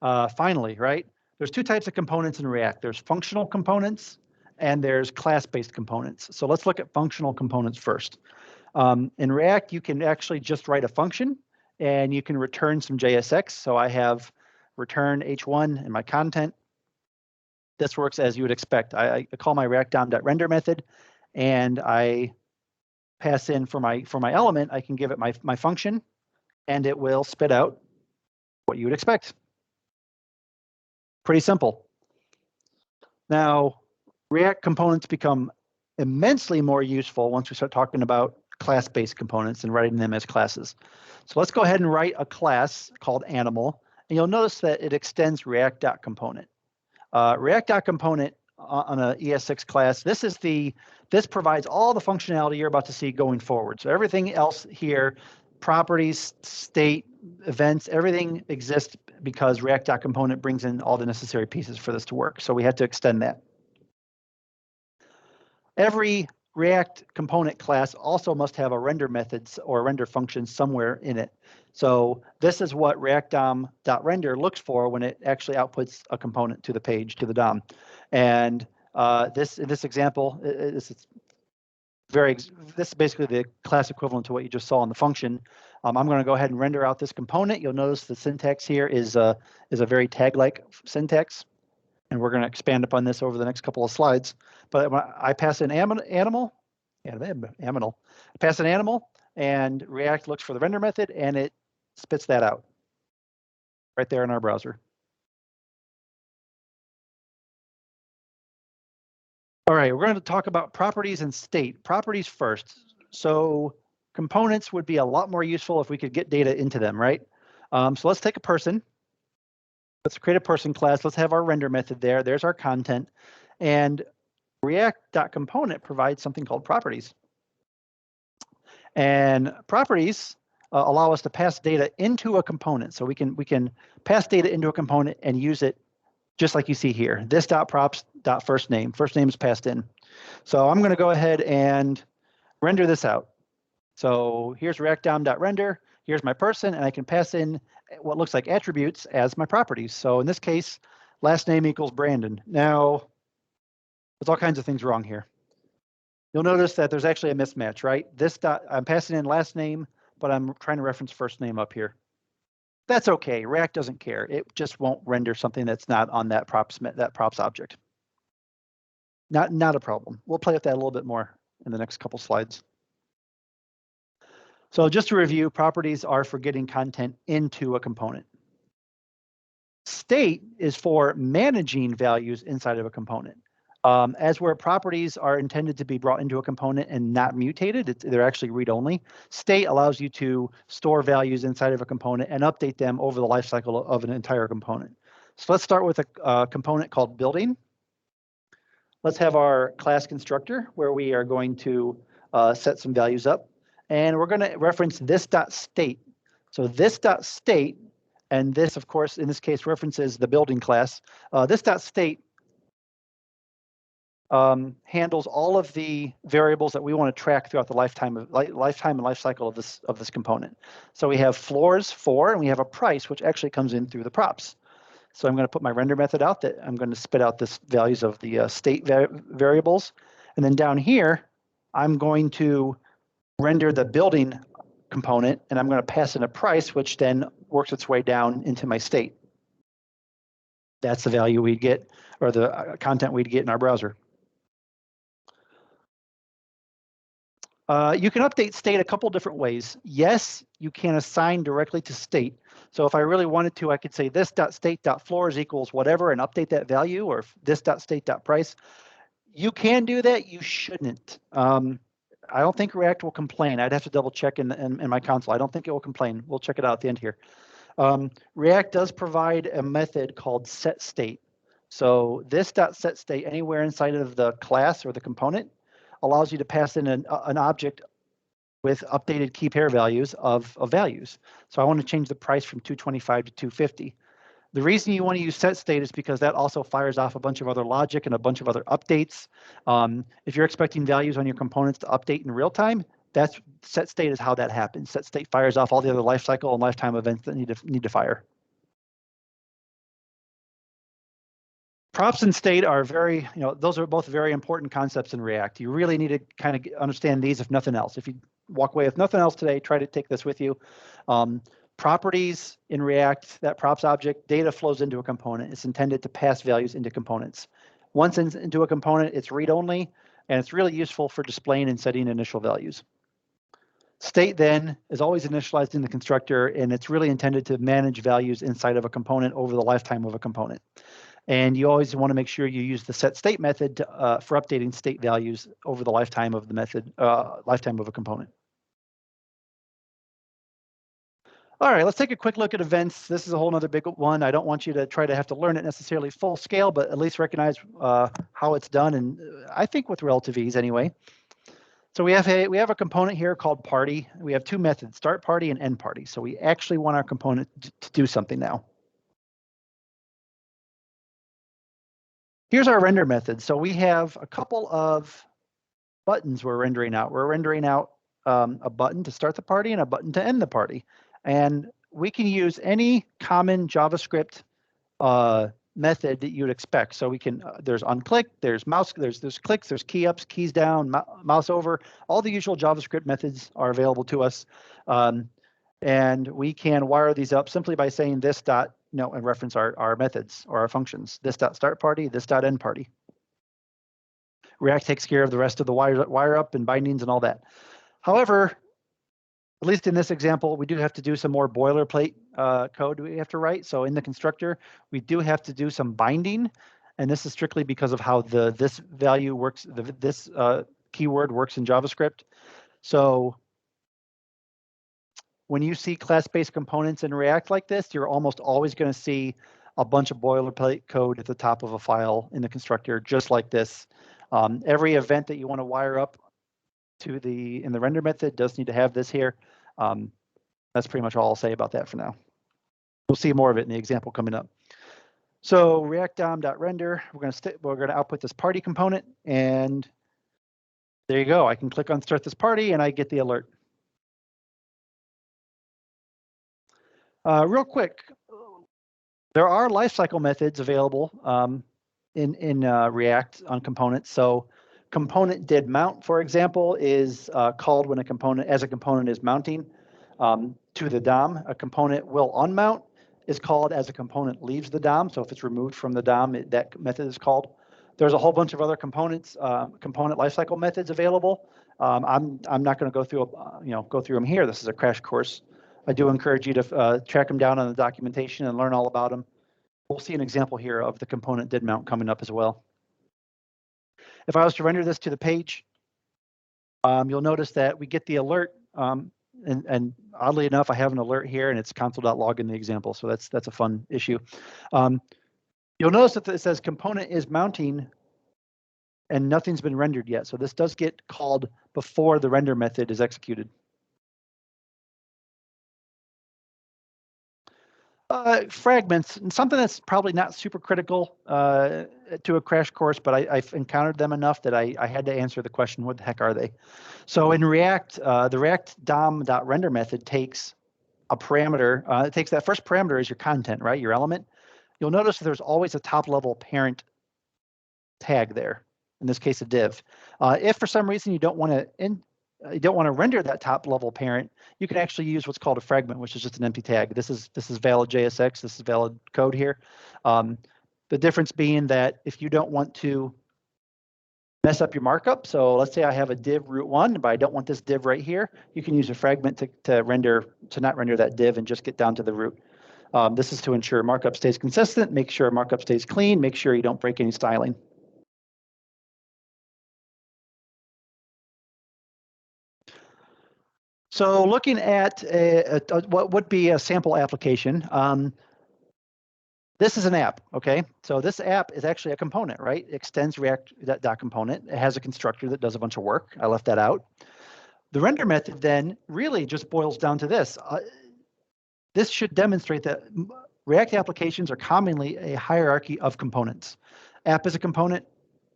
Finally, right? There's two types of components in React. There's functional components and there's class-based components. So let's look at functional components first. In React, you can actually just write a function and you can return some JSX. So I have return h1 in my content. This works as you would expect. I call my React DOM.render method and I pass in for my element, I can give it my function and it will spit out what you would expect. Pretty simple. Now, React components become immensely more useful once we start talking about class-based components and writing them as classes. So let's go ahead and write a class called animal, and you'll notice that it extends React.component. React.component on a ES6 class, this provides all the functionality you're about to see going forward. So everything else here, properties, state, events, everything exists because React.component brings in all the necessary pieces for this to work. So we had to extend that. Every React component class also must have a render methods or a render function somewhere in it. So this is what React DOM.render looks for when it actually outputs a component to the page, to the DOM. And in this example, this is basically the class equivalent to what you just saw in the function. I'm going to go ahead and render out this component. You'll notice the syntax here is a very tag-like syntax. And we're going to expand upon this over the next couple of slides. But when I pass in animal, I pass an animal, and React looks for the render method, and it spits that out right there in our browser. All right, we're going to talk about properties and state. Properties first. So components would be a lot more useful if we could get data into them, right? So let's take a person. Let's create a person class. Let's have our render method there. There's our content. And React.component provides something called properties. And properties allow us to pass data into a component. So we can pass data into a component and use it just like you see here. This.props.firstname. First name is passed in. So I'm going to go ahead and render this out. So here's React DOM.render. Here's my person, and I can pass in what looks like attributes as my properties. So in this case, last name equals Brandon. Now, there's all kinds of things wrong here. You'll notice that there's actually a mismatch, right? I'm passing in last name, but I'm trying to reference first name up here. That's okay. React doesn't care. It just won't render something that's not on that props object. Not a problem. We'll play with that a little bit more in the next couple slides. So just to review, properties are for getting content into a component. State is for managing values inside of a component. As where properties are intended to be brought into a component and not mutated, they're actually read-only. State allows you to store values inside of a component and update them over the lifecycle of an entire component. So let's start with a component called building. Let's have our class constructor where we are going to set some values up. And we're going to reference this.state. So this.state, and this, of course, in this case, references the building class. This.state handles all of the variables that we want to track throughout the lifetime and life cycle of this component. So we have floors 4, and we have a price, which actually comes in through the props. So I'm going to put my render method out that I'm going to spit out this values of the state variables. And then down here, I'm going to render the building component, and I'm going to pass in a price, which then works its way down into my state. That's the value we'd get, or the content we'd get in our browser. You can update state a couple different ways. Yes, you can assign directly to state. So if I really wanted to, I could say this.state.floors equals whatever and update that value, or this.state.price. You can do that. You shouldn't. I don't think React will complain. I'd have to double check in my console. I don't think it will complain. We'll check it out at the end here. React does provide a method called setState. So this .setState anywhere inside of the class or the component allows you to pass in an object with updated key pair values of values. So I want to change the price from 225 to 250. The reason you want to use setState is because that also fires off a bunch of other logic and a bunch of other updates. If you're expecting values on your components to update in real time, that's setState is how that happens. setState fires off all the other lifecycle and lifetime events that need to fire. Props and state are very, those are both very important concepts in React. You really need to kind of understand these if nothing else. If you walk away with nothing else today, try to take this with you. Properties in React, that props object, data flows into a component. It's intended to pass values into components. Once into a component, it's read-only, and it's really useful for displaying and setting initial values. State then is always initialized in the constructor, and it's really intended to manage values inside of a component over the lifetime of a component. And you always want to make sure you use the setState method for updating state values over the lifetime of the method, lifetime of a component. All right, let's take a quick look at events. This is a whole nother big one. I don't want you to try to have to learn it necessarily full scale, but at least recognize how it's done, and I think with relative ease anyway. So we have a component here called party. We have two methods, start party and end party. So we actually want our component to do something now. Here's our render method. So we have a couple of buttons we're rendering out. We're rendering out a button to start the party and a button to end the party. And we can use any common JavaScript method that you'd expect. So we can, there's onClick, there's mouse, there's clicks, there's key ups, keys down, mouse over. All the usual JavaScript methods are available to us. And we can wire these up simply by saying this dot, and reference our methods or our functions. This dot start party, this dot end party. React takes care of the rest of the wire up and bindings and all that. However, at least in this example, we do have to do some more boilerplate code we have to write. So in the constructor, we do have to do some binding, and this is strictly because of how this value works, this keyword works in JavaScript. So when you see class-based components in React like this, you're almost always going to see a bunch of boilerplate code at the top of a file in the constructor, just like this. Every event that you want to wire up to in the render method does need to have this here. That's pretty much all I'll say about that for now. We'll see more of it in the example coming up. So React DOM.render, we're going to output this party component, and there you go. I can click on start this party, and I get the alert. Real quick, there are lifecycle methods available in React on components. So component did mount, for example, is called when a component is mounting to the DOM. A component will unmount is called as a component leaves the DOM. So if it's removed from the DOM, that method is called. There's a whole bunch of other component lifecycle methods available. I'm not going to go through them here. This is a crash course. I do encourage you to track them down on the documentation and learn all about them. We'll see an example here of the component did mount coming up as well. If I was to render this to the page, you'll notice that we get the alert, and oddly enough, I have an alert here, and it's console.log in the example, so that's a fun issue. You'll notice that it says component is mounting, and nothing's been rendered yet, so this does get called before the render method is executed. Fragments, and something that's probably not super critical to a crash course, but I've encountered them enough that I had to answer the question, what the heck are they? So in React, the React DOM.render method takes a parameter. It takes that first parameter as your content, right? Your element. You'll notice that there's always a top level parent tag there. In this case, a div. If for some reason you don't want to render that top level parent, you can actually use what's called a fragment, which is just an empty tag. This is valid JSX. This is valid code here. The difference being that if you don't want to mess up your markup, so let's say I have a div root 1, but I don't want this div right here, you can use a fragment to not render that div and just get down to the root. This is to ensure markup stays consistent, make sure markup stays clean, make sure you don't break any styling. So looking at what would be a sample application, this is an app, okay? So this app is actually a component, right? It extends React component. It has a constructor that does a bunch of work. I left that out. The render method then really just boils down to this. This should demonstrate that React applications are commonly a hierarchy of components. App is a component,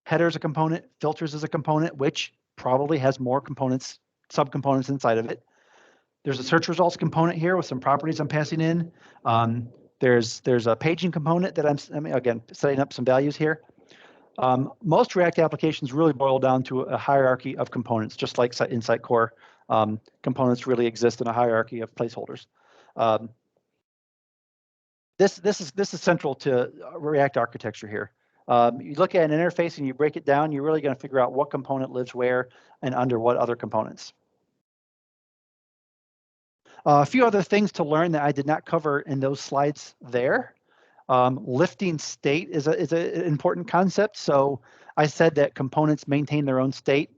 header is a component, filters is a component, which probably has more components, subcomponents inside of it. There's a search results component here with some properties I'm passing in. There's a paging component that I'm again, setting up some values here. Most React applications really boil down to a hierarchy of components, just like in Sitecore. Components really exist in a hierarchy of placeholders. This is central to React architecture here. You look at an interface and you break it down, you're really going to figure out what component lives where and under what other components. A few other things to learn that I did not cover in those slides there. Lifting state is an important concept. So I said that components maintain their own state.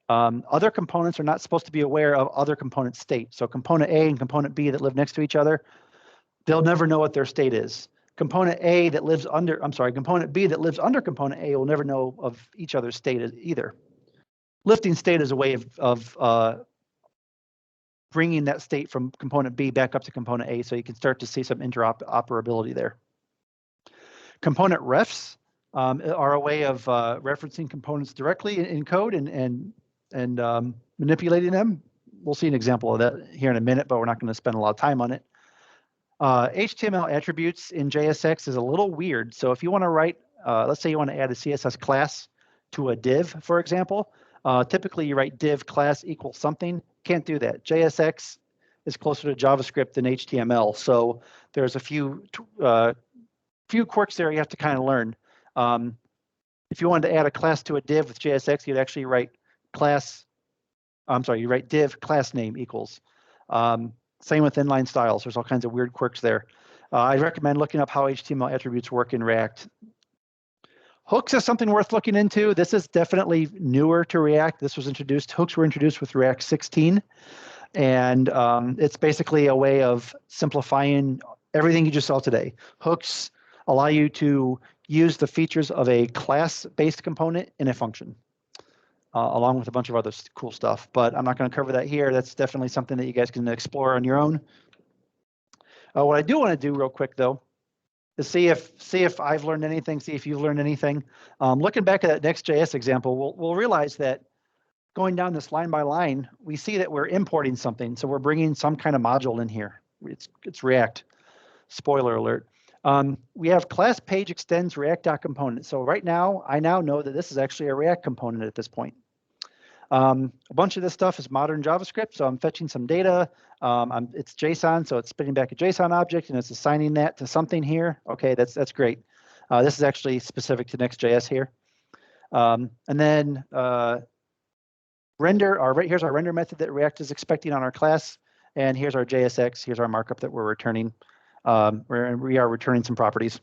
Other components are not supposed to be aware of other component state. So component A and component B that live next to each other, they'll never know what their state is. Component A that lives under, component B that lives under component A will never know of each other's state either. Lifting state is a way of bringing that state from component B back up to component A, so you can start to see some interoperability there. Component refs are a way of referencing components directly in code and manipulating them. We'll see an example of that here in a minute, but we're not going to spend a lot of time on it. HTML attributes in JSX is a little weird. So if you want to write, let's say you want to add a CSS class to a div, for example, typically you write div class equals something. Can't do that. JSX is closer to JavaScript than HTML. So there's a few quirks there you have to kind of learn. If you wanted to add a class to a div with JSX, you'd actually write you write div class name equals. Same with inline styles. There's all kinds of weird quirks there. I recommend looking up how HTML attributes work in React. Hooks is something worth looking into. This is definitely newer to React. Hooks were introduced with React 16. And it's basically a way of simplifying everything you just saw today. Hooks allow you to use the features of a class-based component in a function, along with a bunch of other cool stuff. But I'm not going to cover that here. That's definitely something that you guys can explore on your own. What I do want to do real quick, though, is see if I've learned anything, see if you've learned anything. Looking back at that Next.js example, we'll realize that going down this line by line, we see that we're importing something. So we're bringing some kind of module in here. It's React. Spoiler alert. We have class page extends React.component. So right now, I now know that this is actually a React component at this point. A bunch of this stuff is modern JavaScript. So I'm fetching some data. It's JSON, so it's spitting back a JSON object and it's assigning that to something here. Okay, that's great. This is actually specific to Next.js here. And then here's our render method that React is expecting on our class. And here's our JSX. Here's our markup that we're returning. We are returning some properties.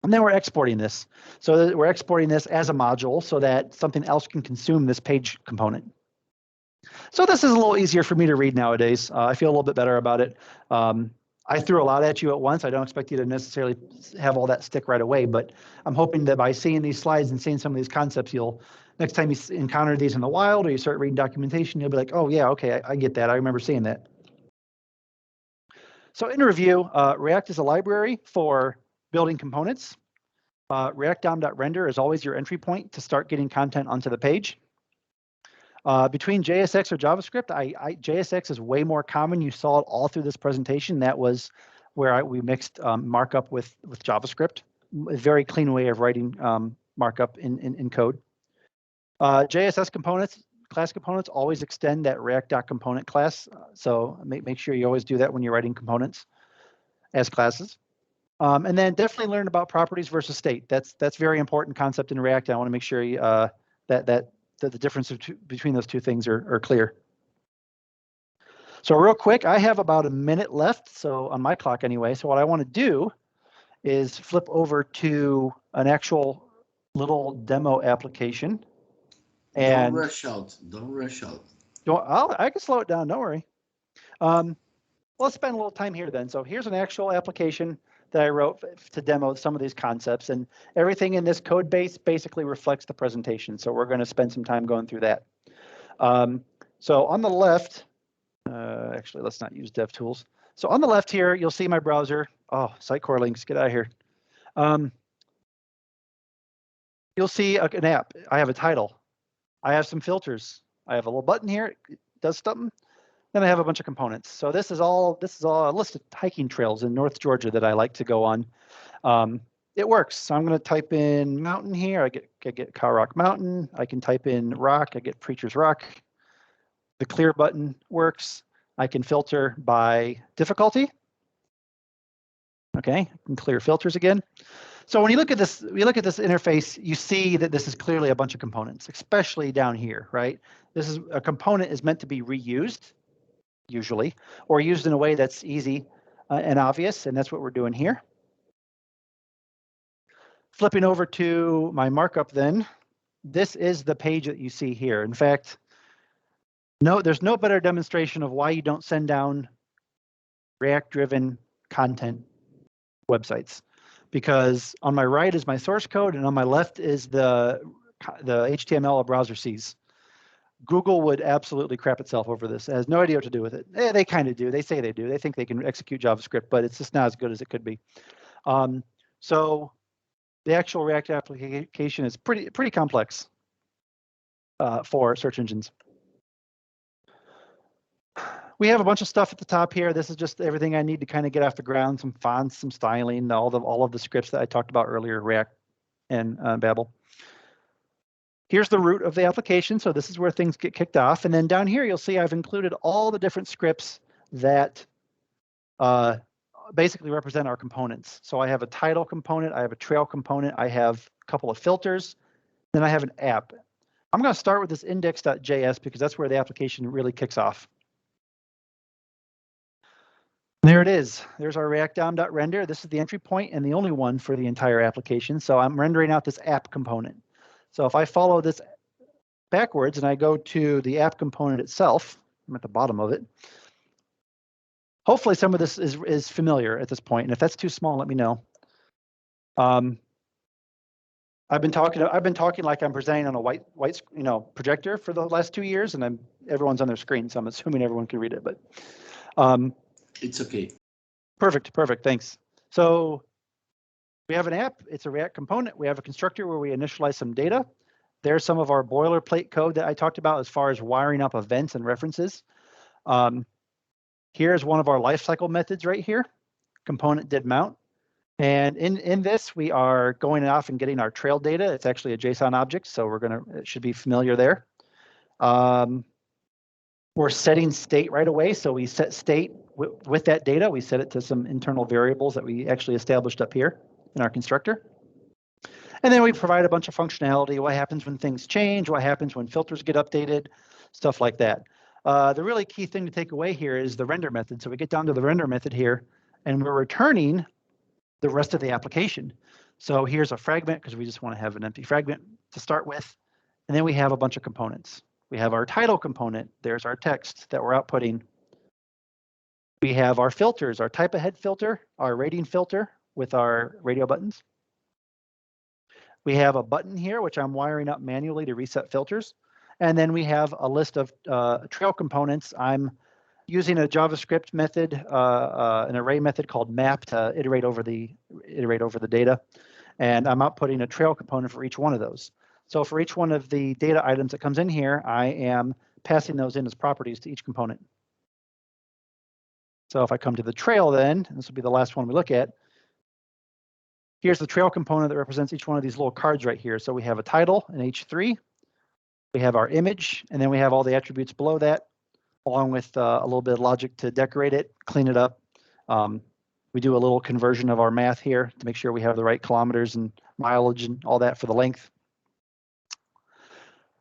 And then we're exporting this. So we're exporting this as a module so that something else can consume this page component. So this is a little easier for me to read nowadays. I feel a little bit better about it. I threw a lot at you at once. I don't expect you to necessarily have all that stick right away, but I'm hoping that by seeing these slides and seeing some of these concepts, next time you encounter these in the wild or you start reading documentation, you'll be like, oh yeah, okay, I get that. I remember seeing that. So in review, React is a library for building components. React DOM.render is always your entry point to start getting content onto the page. Between JSX or JavaScript, JSX is way more common. You saw it all through this presentation. That was where we mixed markup with JavaScript. A very clean way of writing markup in code. JSS components, class components always extend that React.component class. So make sure you always do that when you're writing components as classes. And then definitely learn about properties versus state. That's very important concept in React. I want to make sure that the difference between those two things are clear. So real quick, I have about a minute left, so on my clock anyway. So what I want to do is flip over to an actual little demo application. Don't rush out. Don't rush out. I can slow it down, don't worry. Let's spend a little time here then. So here's an actual application that I wrote to demo some of these concepts, and everything in this code base basically reflects the presentation. So we're going to spend some time going through that. So on the left, actually, let's not use DevTools. So on the left here, you'll see my browser. Oh, Sitecore links, get out of here. You'll see an app. I have a title. I have some filters. I have a little button here. It does something. Then I have a bunch of components. So this is all a list of hiking trails in North Georgia that I like to go on. It works. So I'm going to type in mountain here. I get Cow Rock Mountain. I can type in rock. I get Preacher's Rock. The clear button works. I can filter by difficulty. Okay, I can clear filters again. So when you look at this, interface, you see that this is clearly a bunch of components, especially down here, right? This is a component is meant to be reused, usually, or used in a way that's easy and obvious, and that's what we're doing here. Flipping over to my markup then, this is the page that you see here. In fact, there's no better demonstration of why you don't send down React-driven content websites, because on my right is my source code and on my left is the HTML a browser sees. Google would absolutely crap itself over this. It has no idea what to do with it. They kind of do. They say they do. They think they can execute JavaScript, but it's just not as good as it could be. So the actual React application is pretty complex for search engines. We have a bunch of stuff at the top here. This is just everything I need to kind of get off the ground, some fonts, some styling, all of the scripts that I talked about earlier, React and Babel. Here's the root of the application. So this is where things get kicked off. And then down here, you'll see I've included all the different scripts that basically represent our components. So I have a title component, I have a trail component, I have a couple of filters, then I have an app. I'm going to start with this index.js because that's where the application really kicks off. There it is. There's our React DOM.render. This is the entry point and the only one for the entire application. So I'm rendering out this app component. So if I follow this backwards and I go to the app component itself, I'm at the bottom of it. Hopefully some of this is familiar at this point. And if that's too small, let me know. I've been talking like I'm presenting on a white projector for the last 2 years, and everyone's on their screen, so I'm assuming everyone can read it. But it's okay. Perfect, thanks. So we have an app, it's a React component. We have a constructor where we initialize some data. There's some of our boilerplate code that I talked about as far as wiring up events and references. Here's one of our lifecycle methods right here, component did mount. And in this, we are going off and getting our trail data. It's actually a JSON object, so it should be familiar there. We're setting state right away, so we set state with that data. We set it to some internal variables that we actually established up here in our constructor. And then we provide a bunch of functionality, what happens when things change, what happens when filters get updated, stuff like that. The really key thing to take away here is the render method. So we get down to the render method here, and we're returning the rest of the application. So here's a fragment, because we just want to have an empty fragment to start with. And then we have a bunch of components. We have our title component. There's our text that we're outputting. We have our filters, our type ahead filter, our rating filter with our radio buttons. We have a button here, which I'm wiring up manually to reset filters. And then we have a list of trail components. I'm using a JavaScript method, an array method called map to iterate over the data. And I'm outputting a trail component for each one of those. So for each one of the data items that comes in here, I am passing those in as properties to each component. So if I come to the trail then, and this will be the last one we look at, here's the trail component that represents each one of these little cards right here. So we have a title, an H3, we have our image, and then we have all the attributes below that, along with a little bit of logic to decorate it, clean it up. We do a little conversion of our math here to make sure we have the right kilometers and mileage and all that for the length.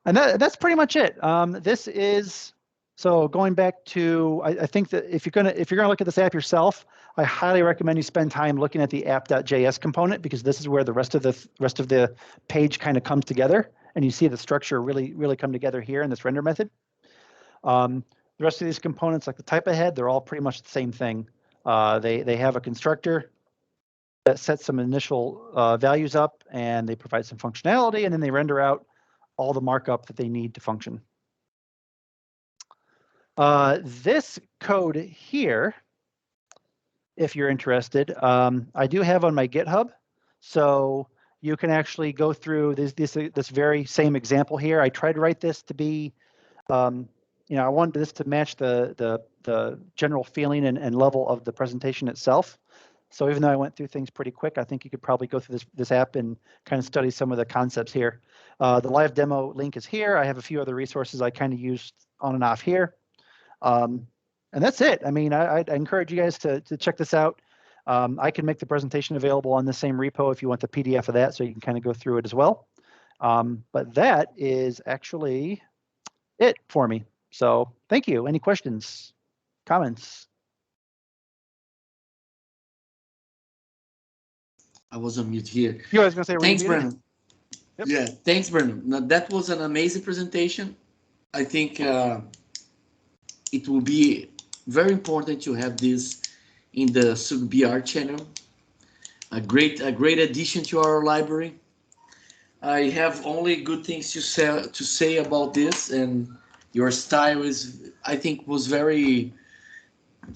And that's pretty much it. This is, so going back to, I think that if you're gonna look at this app yourself, I highly recommend you spend time looking at the app.js component, because this is where the rest of the page kind of comes together, and you see the structure really come together here in this render method. The rest of these components, like the type ahead, they're all pretty much the same thing. They have a constructor that sets some initial values up, and they provide some functionality, and then they render out all the markup that they need to function. This code here, if you're interested, I do have on my GitHub. So you can actually go through this very same example here. I tried to write this to be, you know, I wanted this to match the general feeling and level of the presentation itself. So even though I went through things pretty quick, I think you could probably go through this app and kind of study some of the concepts here. The live demo link is here. I have a few other resources I kind of used on and off here. And that's it. I mean, I encourage you guys to check this out. I can make the presentation available on the same repo if you want the PDF of that, so you can kind of go through it as well. But that is actually it for me. So thank you. Any questions, comments? I was on mute here. You guys gonna say thanks, Bruno? Yep. Yeah, thanks, Bruno. Now, that was an amazing presentation. I think it will be very important to have this in the SUG-BR channel. A great addition to our library. I have only good things to say about this, and your style is, I think, was very,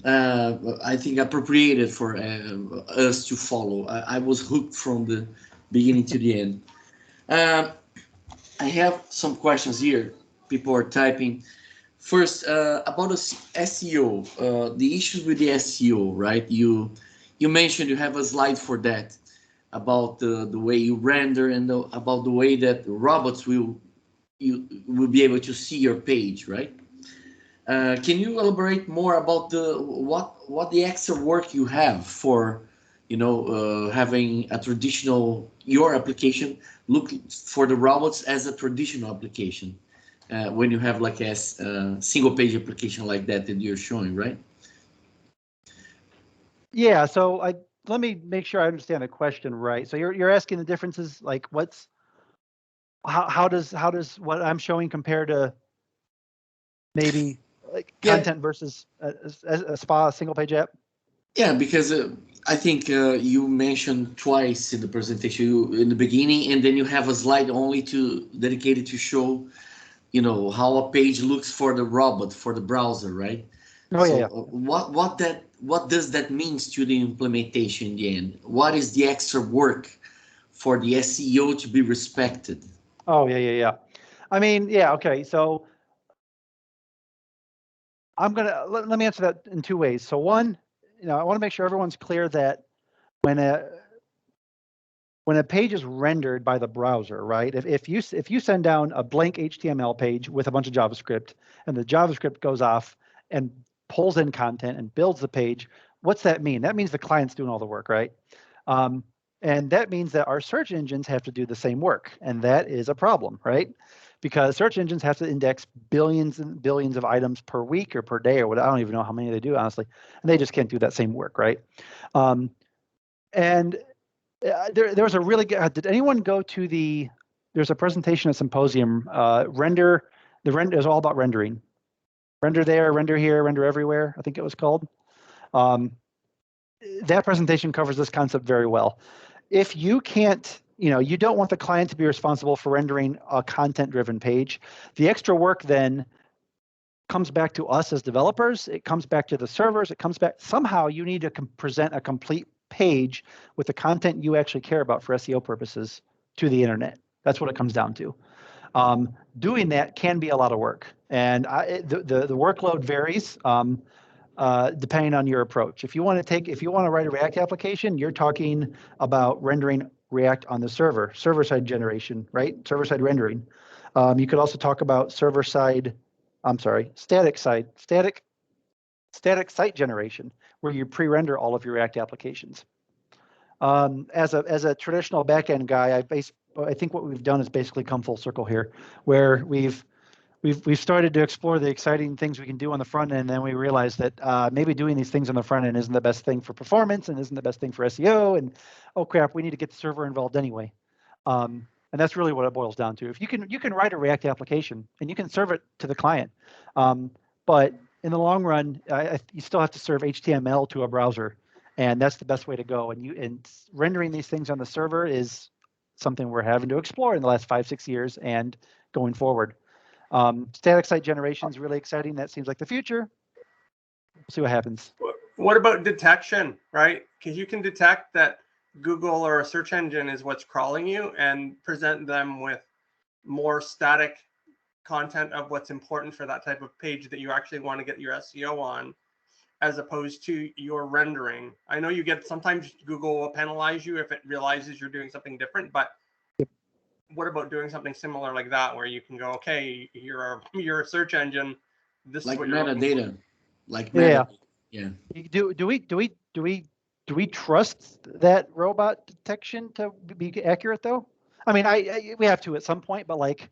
I think, appropriated for us to follow. I was hooked from the beginning to the end. I have some questions here. People are typing. First, about SEO, the issues with the SEO, right? You mentioned you have a slide for that about the way you render and about the way that robots will be able to see your page, right? Can you elaborate more about what the extra work you have for, you know, having a traditional, your application look for the robots as a traditional application when you have like a single page application like that you're showing, right? Yeah, so let me make sure I understand the question right. So you're asking the differences, like how does what I'm showing compare to maybe like content versus a SPA single page app? Yeah, because I think you mentioned twice in the presentation in the beginning, and then you have a slide only dedicated to show, you know, how a page looks for the robot, for the browser, right? Oh, so yeah. What does that mean to the implementation in the end? What is the extra work for the SEO to be respected? Oh, yeah. I mean, yeah, okay. So I'm gonna let me answer that in two ways. So one, you know, I want to make sure everyone's clear that when a page is rendered by the browser, right? If you send down a blank HTML page with a bunch of JavaScript, and the JavaScript goes off and pulls in content and builds the page, what's that mean? That means the client's doing all the work, right? And that means that our search engines have to do the same work, and that is a problem, right? Because search engines have to index billions and billions of items per week or per day or what, I don't even know how many they do, honestly, and they just can't do that same work, right? And there was a really good, did anyone go to there's a presentation at Symposium, the render is all about rendering. Render there, render here, render everywhere, I think it was called. That presentation covers this concept very well. If you can't, you know, you don't want the client to be responsible for rendering a content-driven page. The extra work then comes back to us as developers. It comes back to the servers. It comes back, somehow you need to present a complete page with the content you actually care about for SEO purposes to the internet. That's what it comes down to. Doing that can be a lot of work, and the workload varies depending on your approach. If you want to write a React application, you're talking about rendering React on the server-side generation, right? Server-side rendering. You could also talk about static site generation, where you pre-render all of your React applications. As a traditional backend guy, I think what we've done is basically come full circle here, where we've started to explore the exciting things we can do on the front end, and then we realized that maybe doing these things on the front end isn't the best thing for performance and isn't the best thing for SEO, and oh crap, we need to get the server involved anyway. And that's really what it boils down to. If you can write a React application and you can serve it to the client, but in the long run, you still have to serve HTML to a browser, and that's the best way to go. And rendering these things on the server is something we're having to explore in the last 5-6 years and going forward. Static site generation is really exciting. That seems like the future. We'll see what happens. What about detection, right? Because you can detect that Google or a search engine is what's crawling you and present them with more static content of what's important for that type of page that you actually want to get your SEO on, as opposed to your rendering. I know you get, sometimes Google will penalize you if it realizes you're doing something different, but what about doing something similar like that, where you can go, okay, you're a search engine, this like is what you're metadata, like Yeah. metadata. Yeah. Do we trust that robot detection to be accurate though? I mean, we have to at some point, but like,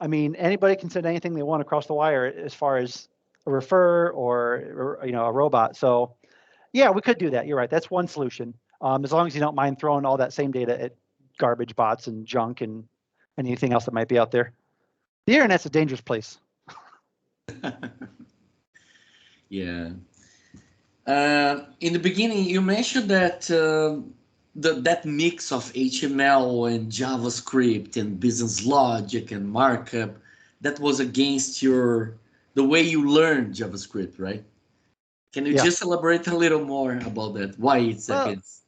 I mean, anybody can send anything they want across the wire as far as a refer or a robot. So yeah, we could do that. You're right. That's one solution. As long as you don't mind throwing all that same data at garbage bots and junk and anything else that might be out there. The internet's a dangerous place. Yeah. In the beginning, you mentioned that that mix of HTML and JavaScript and business logic and markup, that was against the way you learned JavaScript, right? Can you just elaborate a little more about that? Why it's against?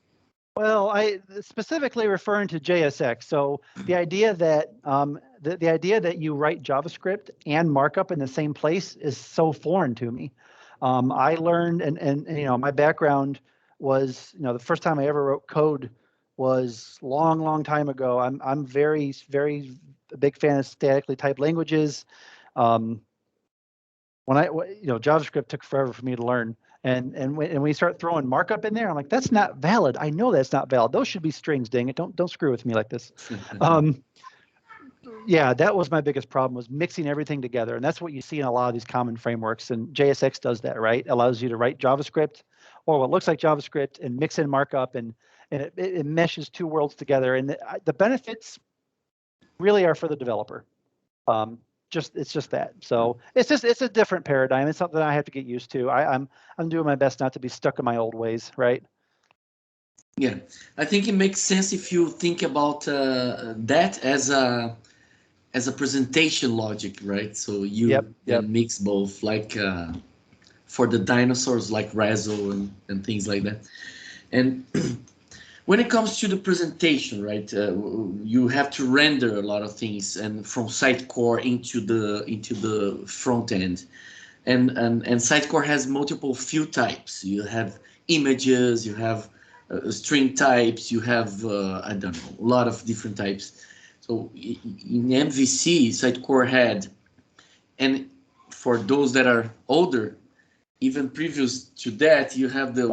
Well, I specifically referring to JSX. So the idea that the idea that you write JavaScript and markup in the same place is so foreign to me. I learned, and my background was, the first time I ever wrote code was long time ago. I'm very a big fan of statically typed languages. When JavaScript took forever for me to learn. And when we start throwing markup in there, I'm like, that's not valid. I know that's not valid. Those should be strings, dang it. Don't screw with me like this. Yeah, that was my biggest problem, was mixing everything together. And that's what you see in a lot of these common frameworks. And JSX does that, right? It allows you to write JavaScript or what looks like JavaScript and mix in markup, and it meshes two worlds together. And the benefits really are for the developer. It's just that. So it's a different paradigm. It's something I have to get used to. I'm doing my best not to be stuck in my old ways, right? Yeah, I think it makes sense if you think about that as a presentation logic, right? So you can mix both, like for the dinosaurs, like Razzle and things like that. And when it comes to the presentation, right, you have to render a lot of things, and from Sitecore into the front end, and Sitecore has multiple view types. You have images, you have string types, you have I don't know, a lot of different types. So in MVC, Sitecore had, and for those that are older, even previous to that, you have the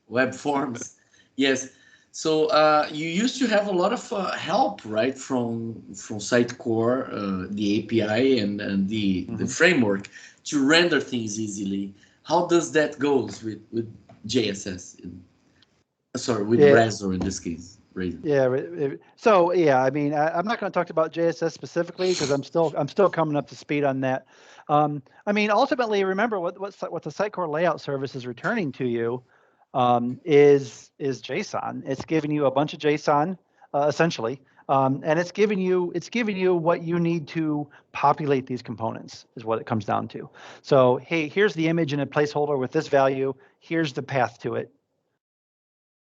web forms. Yes. So you used to have a lot of help, right, from Sitecore, the API and the framework to render things easily. How does that goes with JSS? With Razor in this case. Razor. So I mean, I'm not going to talk about JSS specifically because I'm still coming up to speed on that. I mean, ultimately, remember what the Sitecore layout service is returning to you is JSON. It's giving you a bunch of JSON essentially, and it's giving you what you need to populate these components is what it comes down to. So hey, here's the image in a placeholder with this value. Here's the path to it.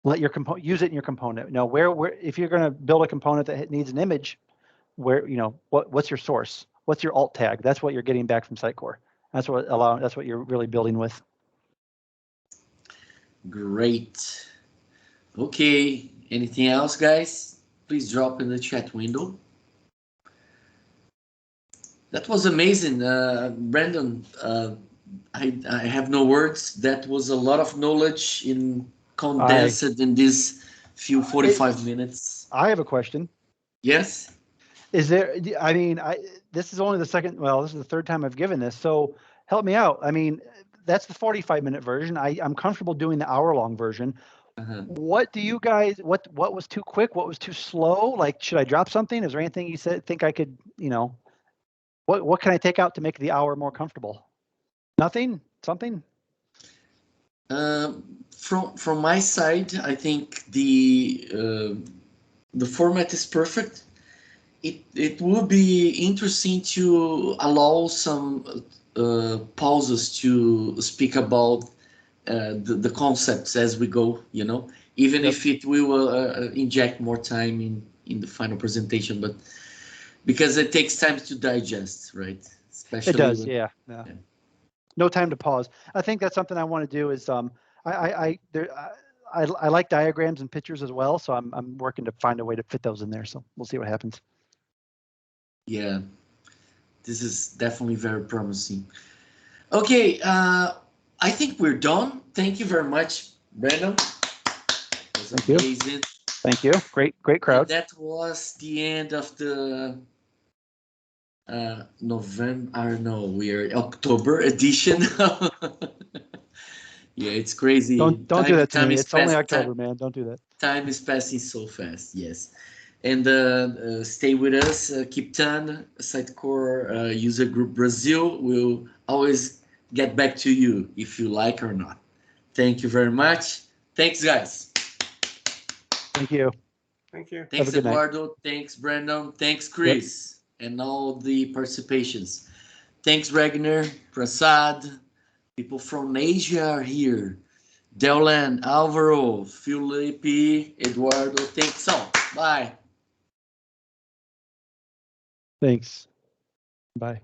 Let your component use it in your component. Now, where if you're going to build a component that needs an image, what's your source? What's your alt tag? That's what you're getting back from Sitecore. That's what you're really building with. Great. Okay. Anything else, guys? Please drop in the chat window. That was amazing, Brandon. I have no words. That was a lot of knowledge condensed in these few 45 minutes. I have a question. Yes. Is there? I mean, this is only the second. Well, this is the third time I've given this. So help me out. I mean, that's the 45-minute version. I'm comfortable doing the hour-long version. What do you guys? What was too quick? What was too slow? Like, should I drop something? Is there anything you think I could? What can I take out to make the hour more comfortable? Nothing. Something. From my side, I think the format is perfect. It would be interesting to allow some pauses to speak about the concepts as we go, even if it will inject more time in the final presentation, but because it takes time to digest, right? Especially it does, yeah. No time to pause. I think that's something I want to do is I like diagrams and pictures as well, so I'm working to find a way to fit those in there. So we'll see what happens. Yeah, this is definitely very promising. Okay, I think we're done. Thank you very much, Brandon. It was amazing. Thank you. Great crowd. And that was the end of the November. No, we are October edition. Yeah, it's crazy. Don't do that to me. It's only October, man. Don't do that. Time is passing so fast. Yes. And stay with us. Keep on. Sitecore User Group Brazil will always get back to you if you like or not. Thank you very much. Thanks, guys. Thank you. Thank you. Thanks, Eduardo. Thanks, Brandon. Thanks, Chris. Yep. And all the participations. Thanks, Ragnar, Prasad. People from Asia are here. Deolan, Alvaro, Felipe, Eduardo. Thanks all. Bye. Thanks. Bye.